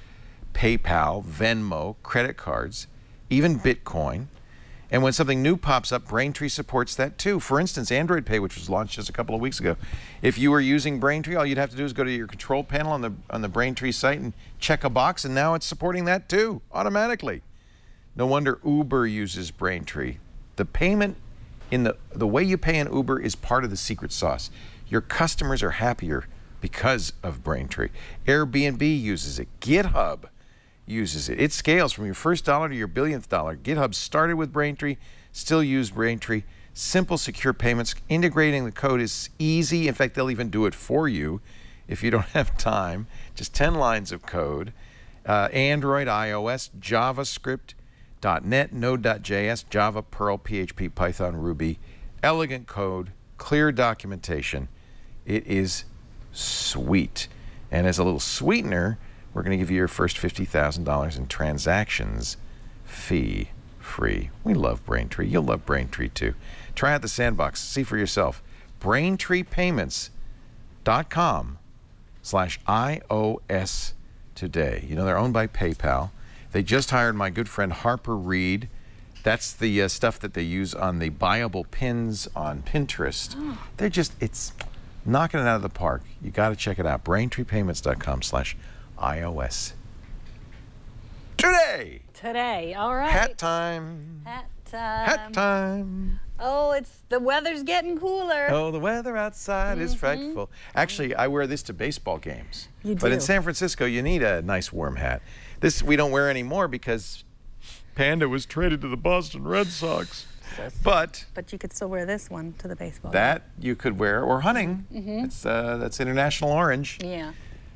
[SPEAKER 3] PayPal, Venmo, credit cards, even Bitcoin. And when something new pops up, Braintree supports that too. For instance, Android Pay, which was launched just a couple of weeks ago. If you were using Braintree, all you'd have to do is go to your control panel on the Braintree site and check a box, and now it's supporting that too, automatically. No wonder Uber uses Braintree. The payment in the way you pay in Uber is part of the secret sauce. Your customers are happier because of Braintree. Airbnb uses it. GitHub uses it. It scales from your first dollar to your billionth dollar. GitHub started with Braintree, still use Braintree. Simple, secure payments. Integrating the code is easy. In fact, they'll even do it for you if you don't have time. Just 10 lines of code. Android, iOS, JavaScript, .NET, Node.js, Java, Perl, PHP, Python, Ruby. Elegant code, clear documentation. It is sweet. And as a little sweetener, we're going to give you your first $50,000 in transactions fee-free. We love Braintree. You'll love Braintree too. Try out the sandbox. See for yourself. BraintreePayments.com/iOS today. You know, they're owned by PayPal. They just hired my good friend Harper Reed. That's the stuff that they use on the buyable pins on Pinterest. Oh. They're just, it's knocking it out of the park. You got to check it out. BraintreePayments.com/iOS. Today, all right. Hat time.
[SPEAKER 4] Hat time.
[SPEAKER 3] Hat time.
[SPEAKER 4] Oh, the weather's getting cooler.
[SPEAKER 3] Oh, the weather outside is frightful. Actually, I wear this to baseball games.
[SPEAKER 4] You do.
[SPEAKER 3] But in San Francisco, you need a nice warm hat. This we don't wear anymore because Panda was traded to the Boston Red Sox. But
[SPEAKER 4] you could still wear this one to the baseball
[SPEAKER 3] that
[SPEAKER 4] game.
[SPEAKER 3] You could wear, or hunting. That's international orange.
[SPEAKER 4] Yeah.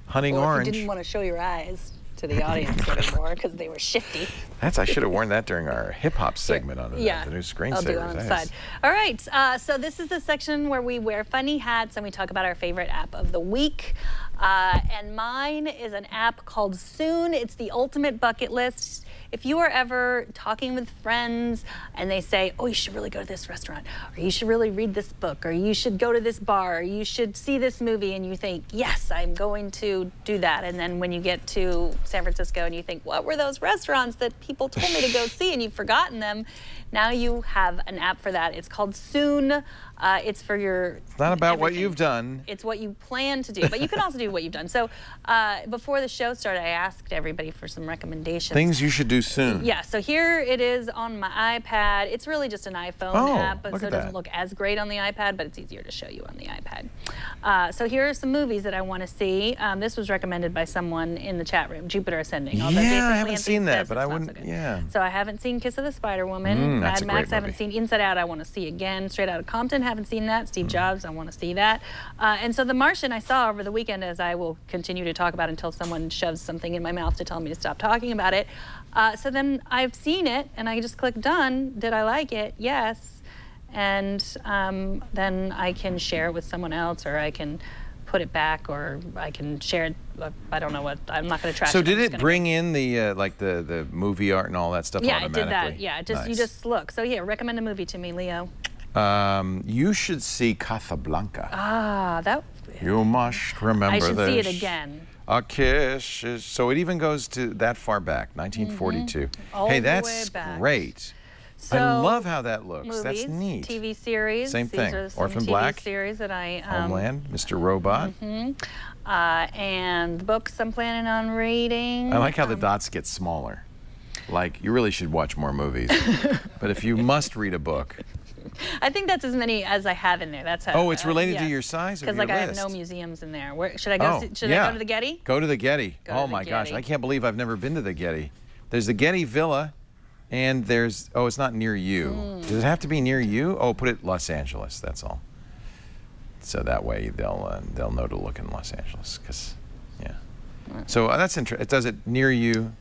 [SPEAKER 3] Hunting orange.
[SPEAKER 4] If you didn't want to show your eyes to the audience anymore because they were shifty.
[SPEAKER 3] I should have worn that during our hip-hop segment on the new screensaver.
[SPEAKER 4] I'll do it on the side. All right, so this is the section where we wear funny hats and we talk about our favorite app of the week. And mine is an app called Soon. It's the ultimate bucket list. If you are ever talking with friends and they say, oh, you should really go to this restaurant, or you should really read this book, or you should go to this bar, or you should see this movie, and you think, yes, I'm going to do that. And then when you get to San Francisco and you think, what were those restaurants that people told me to go see, and you've forgotten them, now you have an app for that. It's called Soon. It's for your
[SPEAKER 3] It's not about
[SPEAKER 4] everything.
[SPEAKER 3] what you've done.
[SPEAKER 4] It's what you plan to do, but you can also do what you've done. So before the show started, I asked everybody for some recommendations.
[SPEAKER 3] Things you should do soon.
[SPEAKER 4] Yeah, so here it is on my iPad. It's really just an iPhone app, but so it doesn't look as great on the iPad, but it's easier to show you on the iPad. So here are some movies that I want to see. This was recommended by someone in the chat room, Jupiter Ascending.
[SPEAKER 3] Yeah, I haven't seen that, but I wouldn't,
[SPEAKER 4] So I haven't seen Kiss of the Spider-Woman.
[SPEAKER 3] That's
[SPEAKER 4] Mad Max, I haven't seen. Inside Out, I want to see again. Straight Outta Compton, haven't seen that. Steve Jobs, I want to see that. And so The Martian I saw over the weekend, as I will continue to talk about until someone shoves something in my mouth to tell me to stop talking about it. So then I've seen it, and I just click done. Did I like it? Yes. And then I can share it with someone else, or I can put it back, or I can share it. I don't know what. I'm not going to trash it.
[SPEAKER 3] So did it bring in the like the movie art and all that stuff automatically?
[SPEAKER 4] Yeah, it did that. Yeah, just you just look. So yeah, recommend a movie to me, Leo.
[SPEAKER 3] You should see Casablanca.
[SPEAKER 4] Ah, that.
[SPEAKER 3] You must remember this.
[SPEAKER 4] I should see it again.
[SPEAKER 3] A kiss is, so it even goes to that far back, 1942. Hey, that's great.
[SPEAKER 4] So,
[SPEAKER 3] I love how that looks.
[SPEAKER 4] Movies,
[SPEAKER 3] that's neat.
[SPEAKER 4] TV series.
[SPEAKER 3] Same thing.
[SPEAKER 4] These are some
[SPEAKER 3] Orphan
[SPEAKER 4] TV
[SPEAKER 3] Black.
[SPEAKER 4] series that I.
[SPEAKER 3] Homeland, Mr. Robot.
[SPEAKER 4] And the books I'm planning on reading.
[SPEAKER 3] I like how the dots get smaller. Like, you really should watch more movies. But if you must read a book.
[SPEAKER 4] I think that's as many as I have in there. That's how.
[SPEAKER 3] Oh, it's related to your size of your list.
[SPEAKER 4] Because I have no museums in there. Where should I go? Should I go to the Getty?
[SPEAKER 3] Go to the Getty. Oh my gosh, I can't believe I've never been to the Getty. There's the Getty Villa, and there's it's not near you. Does it have to be near you? Oh, put it Los Angeles. That's all. So that way they'll know to look in Los Angeles. Yeah. So that's interesting. Does it near you?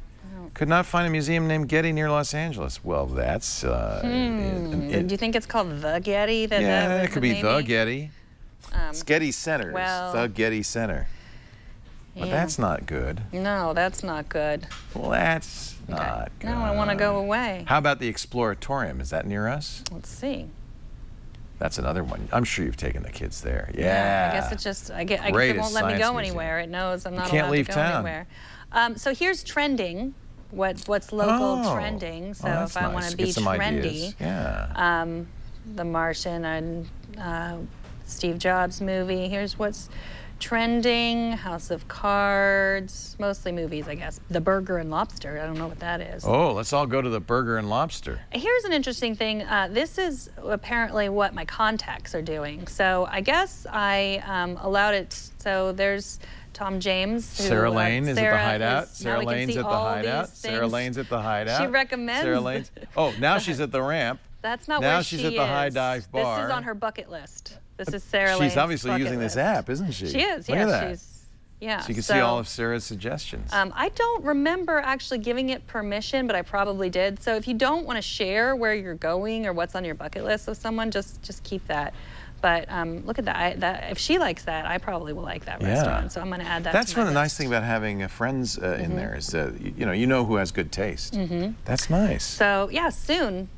[SPEAKER 3] Could not find a museum named Getty near Los Angeles. Well, that's...
[SPEAKER 4] Do you think it's called the Getty?
[SPEAKER 3] Yeah, it could be the Getty. It's Getty Center.
[SPEAKER 4] Well,
[SPEAKER 3] the Getty Center. But that's not good.
[SPEAKER 4] No, that's not good.
[SPEAKER 3] Well, that's not good.
[SPEAKER 4] No, I want to go away.
[SPEAKER 3] How about the Exploratorium? Is that near us?
[SPEAKER 4] Let's see.
[SPEAKER 3] That's another one. I'm sure you've taken the kids there. Yeah.
[SPEAKER 4] I guess it's just, I guess it won't let me go anywhere. It knows I'm not allowed to go anywhere. So here's trending. What's local trending? So if I want to be trendy, the Martian and Steve Jobs movie. Here's what's trending. House of Cards, mostly movies, I guess. The Burger and Lobster. I don't know what that is.
[SPEAKER 3] Oh, let's all go to the Burger and Lobster.
[SPEAKER 4] Here's an interesting thing. This is apparently what my contacts are doing. So I guess I allowed it. So there's Tom James.
[SPEAKER 3] Sarah Lane is at the Hideout. Sarah Lane's at the Hideout. Sarah Lane's at the Hideout.
[SPEAKER 4] She recommends.
[SPEAKER 3] Sarah Lane's. Oh, now she's at the ramp.
[SPEAKER 4] That's not
[SPEAKER 3] now
[SPEAKER 4] where
[SPEAKER 3] she's at the High Dive Bar.
[SPEAKER 4] This is on her bucket list. This is Sarah Lane's
[SPEAKER 3] She's obviously using this app, isn't she?
[SPEAKER 4] She is,
[SPEAKER 3] Look at that.
[SPEAKER 4] Yeah.
[SPEAKER 3] So you can see all of Sarah's suggestions.
[SPEAKER 4] I don't remember actually giving it permission, but I probably did. So if you don't want to share where you're going or what's on your bucket list with someone, just keep that. But look at that. If she likes that, I probably will like that restaurant. So I'm going to add that.
[SPEAKER 3] That's
[SPEAKER 4] to my
[SPEAKER 3] one of the
[SPEAKER 4] list.
[SPEAKER 3] nice thing about having friends in there is you know who has good taste. That's nice.
[SPEAKER 4] So yeah, soon.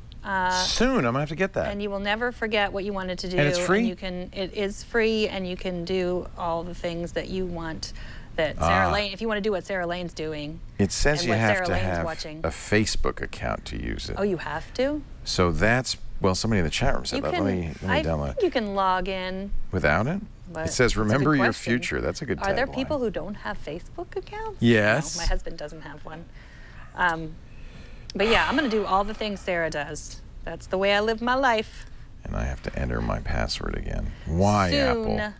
[SPEAKER 3] Soon, I'm gonna have to get that.
[SPEAKER 4] And you will never forget what you wanted to do.
[SPEAKER 3] And it's free?
[SPEAKER 4] It is free, and you can do all the things that you want. That Sarah Lane, if you want to do what Sarah Lane's doing.
[SPEAKER 3] It says you have to have
[SPEAKER 4] watching.
[SPEAKER 3] a Facebook account to use it.
[SPEAKER 4] Oh, you have to?
[SPEAKER 3] So that's, well, somebody in the chat room said that. Let me download it.
[SPEAKER 4] I think you can log in.
[SPEAKER 3] Without it? It says, remember your future. That's a good tagline.
[SPEAKER 4] Are there people who don't have Facebook accounts?
[SPEAKER 3] Yes.
[SPEAKER 4] No, my husband doesn't have one. But yeah, I'm going to do all the things Sarah does. That's the way I live my life.
[SPEAKER 3] And I have to enter my password again. Why,
[SPEAKER 4] Soon.
[SPEAKER 3] Apple?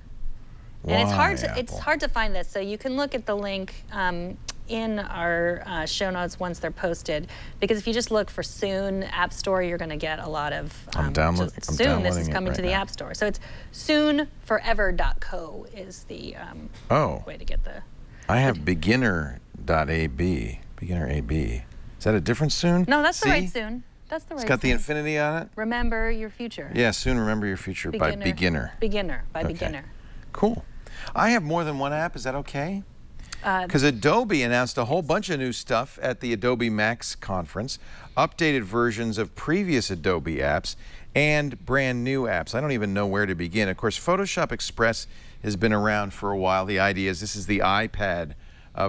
[SPEAKER 4] And it's hard to find this, so you can look at the link in our show notes once they're posted. Because if you just look for Soon App Store, you're going to get a lot of soon. This is coming to the App Store, so it's soonforever.co is the way to get the.
[SPEAKER 3] I have beginner.ab. Beginner AB. Is that a different Soon?
[SPEAKER 4] No, that's the right Soon. That's the right.
[SPEAKER 3] It's got the infinity on it.
[SPEAKER 4] Remember your future.
[SPEAKER 3] Yeah, Soon Remember Your Future by Beginner.
[SPEAKER 4] Beginner by Beginner.
[SPEAKER 3] Cool. I have more than one app. Is that okay? Because Adobe announced a whole bunch of new stuff at the Adobe Max conference, updated versions of previous Adobe apps, and brand new apps. I don't even know where to begin. Of course, Photoshop Express has been around for a while. The idea is this is the iPad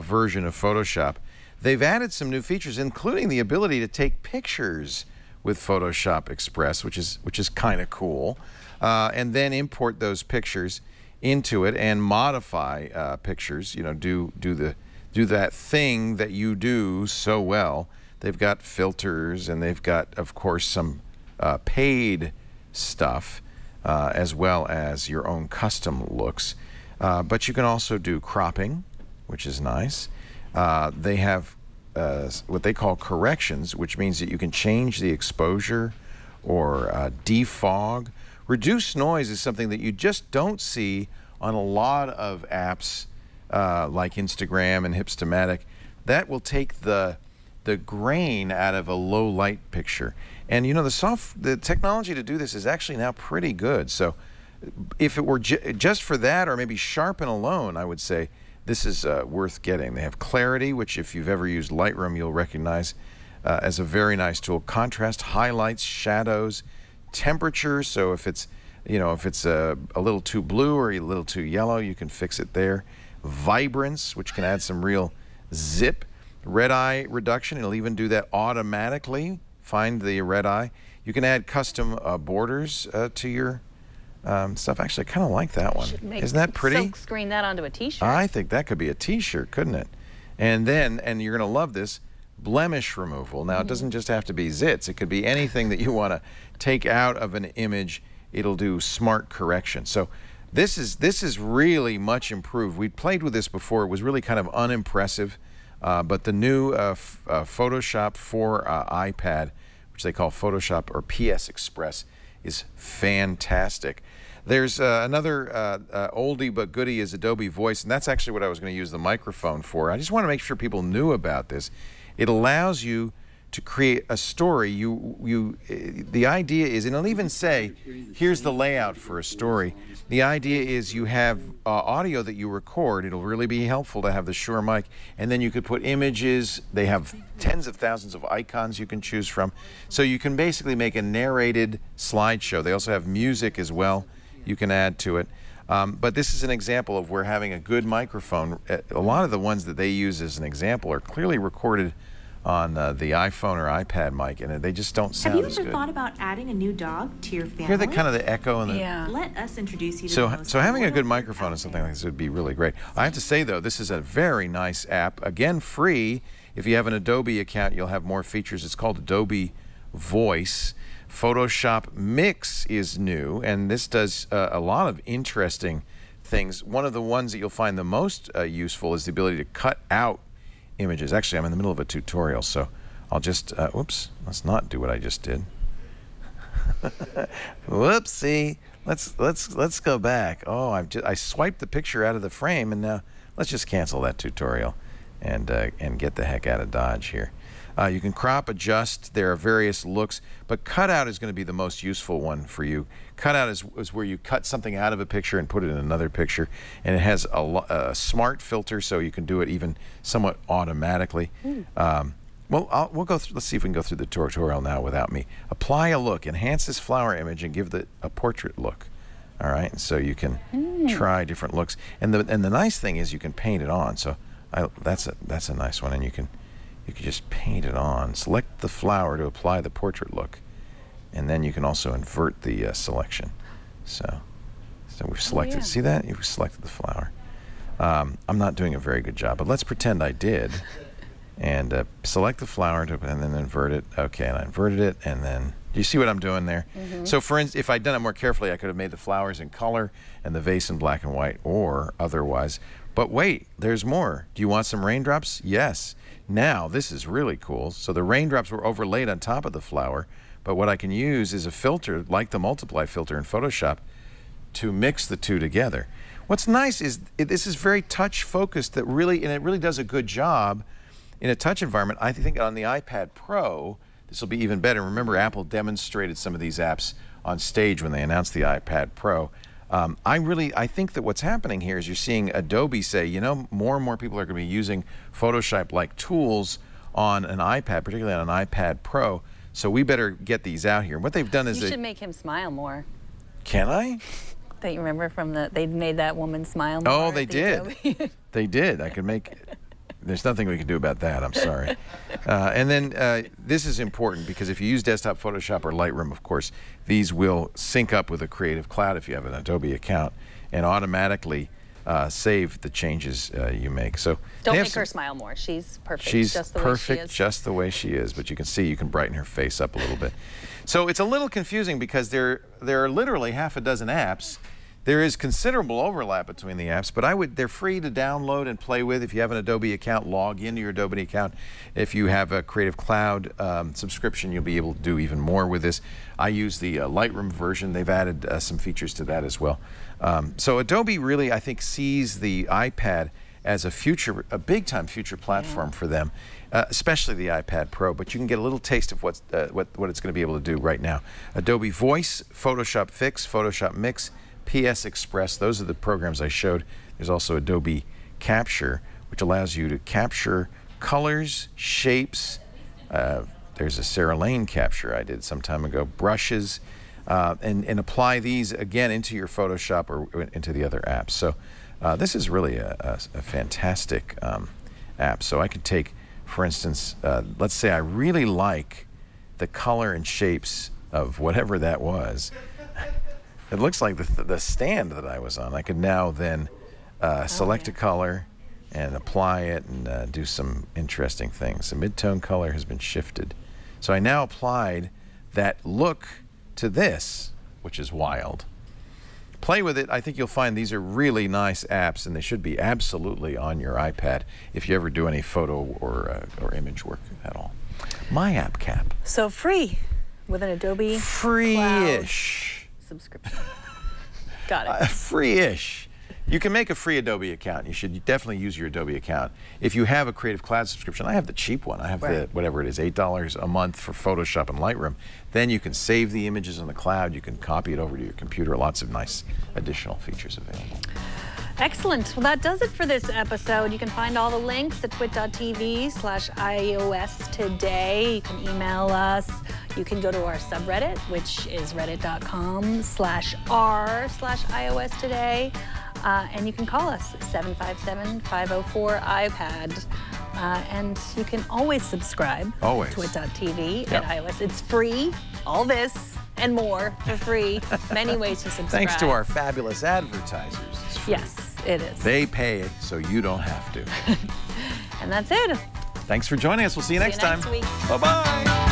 [SPEAKER 3] version of Photoshop. They've added some new features, including the ability to take pictures with Photoshop Express, which is kind of cool, and then import those pictures into it and modify pictures. You know, do that thing that you do so well. They've got filters, and they've got, of course, some paid stuff as well as your own custom looks. But you can also do cropping, which is nice. They have what they call corrections, which means that you can change the exposure or defog. Reduced noise is something that you just don't see on a lot of apps like Instagram and Hipstamatic. That will take the grain out of a low light picture. And you know, the technology to do this is actually now pretty good. So if it were just for that, or maybe sharpen alone, I would say this is worth getting. They have clarity, which if you've ever used Lightroom, you'll recognize as a very nice tool. Contrast, highlights, shadows, temperature. So if it's a little too blue or a little too yellow, you can fix it there. Vibrance, which can add some real zip. Red eye reduction, it'll even do that automatically. Find the red eye. You can add custom borders to your stuff. Actually, I kind of like that one. Isn't that pretty?
[SPEAKER 4] Silk screen that onto a t-shirt.
[SPEAKER 3] I think that could be a t-shirt, couldn't it? And then, and you're going to love this, blemish removal. Now, it doesn't just have to be zits. It could be anything that you want to take out of an image. It'll do smart correction. So this is really much improved. We played with this before. It was really kind of unimpressive. But the new Photoshop for iPad, which they call Photoshop or PS Express, is fantastic. There's another oldie but goodie is Adobe Voice, and that's actually what I was going to use the microphone for. I just want to make sure people knew about this. It allows you to create a story. The idea is, and it'll even say, here's the layout for a story. The idea is you have audio that you record. It'll really be helpful to have the Shure mic, and then you could put images. They have tens of thousands of icons you can choose from. So you can basically make a narrated slideshow. They also have music as well you can add to it. But this is an example of where having a good microphone, a lot of the ones that they use as an example are clearly recorded on the iPhone or iPad mic, and they just don't sound as good.
[SPEAKER 7] Have you ever thought about adding a new dog to your family?
[SPEAKER 3] Hear the kind of the echo and the...
[SPEAKER 4] Yeah.
[SPEAKER 7] Let us introduce you to the most
[SPEAKER 3] So having a good microphone and something like this would be really great. I have to say, though, this is a very nice app. Again, free. If you have an Adobe account, you'll have more features. It's called Adobe Voice. Photoshop Mix is new, and this does a lot of interesting things. One of the ones that you'll find the most useful is the ability to cut out images. Actually, I'm in the middle of a tutorial, so I'll just, whoops, let's not do what I just did. Whoopsie. Let's go back. Oh, I swiped the picture out of the frame, and now let's just cancel that tutorial and get the heck out of Dodge here. You can crop, adjust. There are various looks, but cutout is going to be the most useful one for you. Cutout is where you cut something out of a picture and put it in another picture, and it has a smart filter, so you can do it even somewhat automatically. Well, we'll go through. Let's see if we can go through the tutorial now without me. Apply a look, enhance this flower image, and give a portrait look. All right, and so you can try different looks, and the nice thing is you can paint it on. So that's a nice one, and you can just paint it on. Select the flower to apply the portrait look, and then you can also invert the selection. So we've selected. See that? You've selected the flower. I'm not doing a very good job, but let's pretend I did. And select the flower and then invert it. Okay, and I inverted it, and then do you see what I'm doing there? So for instance, if I'd done it more carefully, I could have made the flowers in color and the vase in black and white, or otherwise. But wait, there's more. Do you want some raindrops? Yes. Now, this is really cool. So the raindrops were overlaid on top of the flower, but what I can use is a filter, like the multiply filter in Photoshop, to mix the two together. What's nice is this is very touch focused, and it really does a good job in a touch environment. I think on the iPad Pro, this will be even better. Remember, Apple demonstrated some of these apps on stage when they announced the iPad Pro. I think that what's happening here is you're seeing Adobe say, you know, more and more people are going to be using Photoshop-like tools on an iPad, particularly on an iPad Pro. So we better get these out here. And what they've done is
[SPEAKER 4] you should make him smile more.
[SPEAKER 3] Can I?
[SPEAKER 4] Don't you remember from they made that woman smile more?
[SPEAKER 3] Oh, they did. They did. I could make. There's nothing we can do about that. I'm sorry. And then this is important because if you use desktop Photoshop or Lightroom, of course, these will sync up with a Creative Cloud if you have an Adobe account and automatically save the changes you make. So
[SPEAKER 4] don't make her smile more. She's perfect.
[SPEAKER 3] She's
[SPEAKER 4] just the
[SPEAKER 3] perfect
[SPEAKER 4] way she is.
[SPEAKER 3] Just the way she is. But you can see you can brighten her face up a little bit. So it's a little confusing because there are literally half a dozen apps. There is considerable overlap between the apps, but they're free to download and play with. If you have an Adobe account, log into your Adobe account. If you have a Creative Cloud subscription, you'll be able to do even more with this. I use the Lightroom version. They've added some features to that as well. So Adobe really, I think, sees the iPad as a big-time future platform for them, especially the iPad Pro. But you can get a little taste of what it's going to be able to do right now. Adobe Voice, Photoshop Fix, Photoshop Mix, PS Express, those are the programs I showed. There's also Adobe Capture, which allows you to capture colors, shapes. There's a Sarah Lane capture I did some time ago, brushes, and apply these again into your Photoshop or into the other apps. So this is really a fantastic app. So I could take, for instance, let's say I really like the color and shapes of whatever that was. It looks like the stand that I was on. I could now then select a color and apply it and do some interesting things. The mid-tone color has been shifted. So I now applied that look to this, which is wild. Play with it. I think you'll find these are really nice apps, and they should be absolutely on your iPad if you ever do any photo or image work at all. My app cap.
[SPEAKER 4] So free. With an Adobe
[SPEAKER 3] free-ish
[SPEAKER 4] subscription. Got it.
[SPEAKER 3] Free-ish. You can make a free Adobe account. You should definitely use your Adobe account. If you have a Creative Cloud subscription, I have the cheap one. I have the, whatever it is, $8 a month for Photoshop and Lightroom. Then you can save the images in the cloud. You can copy it over to your computer. Lots of nice additional features available.
[SPEAKER 4] Excellent. Well, that does it for this episode. You can find all the links at twit.tv/iOS today. You can email us. You can go to our subreddit, which is reddit.com/r/iOS today. And you can call us 757-504-iPad. And you can always subscribe to twit.tv at iOS. It's free. All this and more for free. Many ways to subscribe.
[SPEAKER 3] Thanks to our fabulous advertisers. It's free.
[SPEAKER 4] Yes, it is.
[SPEAKER 3] They pay it so you don't have to.
[SPEAKER 4] And that's it.
[SPEAKER 3] Thanks for joining us. We'll see you next time.
[SPEAKER 4] Next week.
[SPEAKER 3] Bye-bye.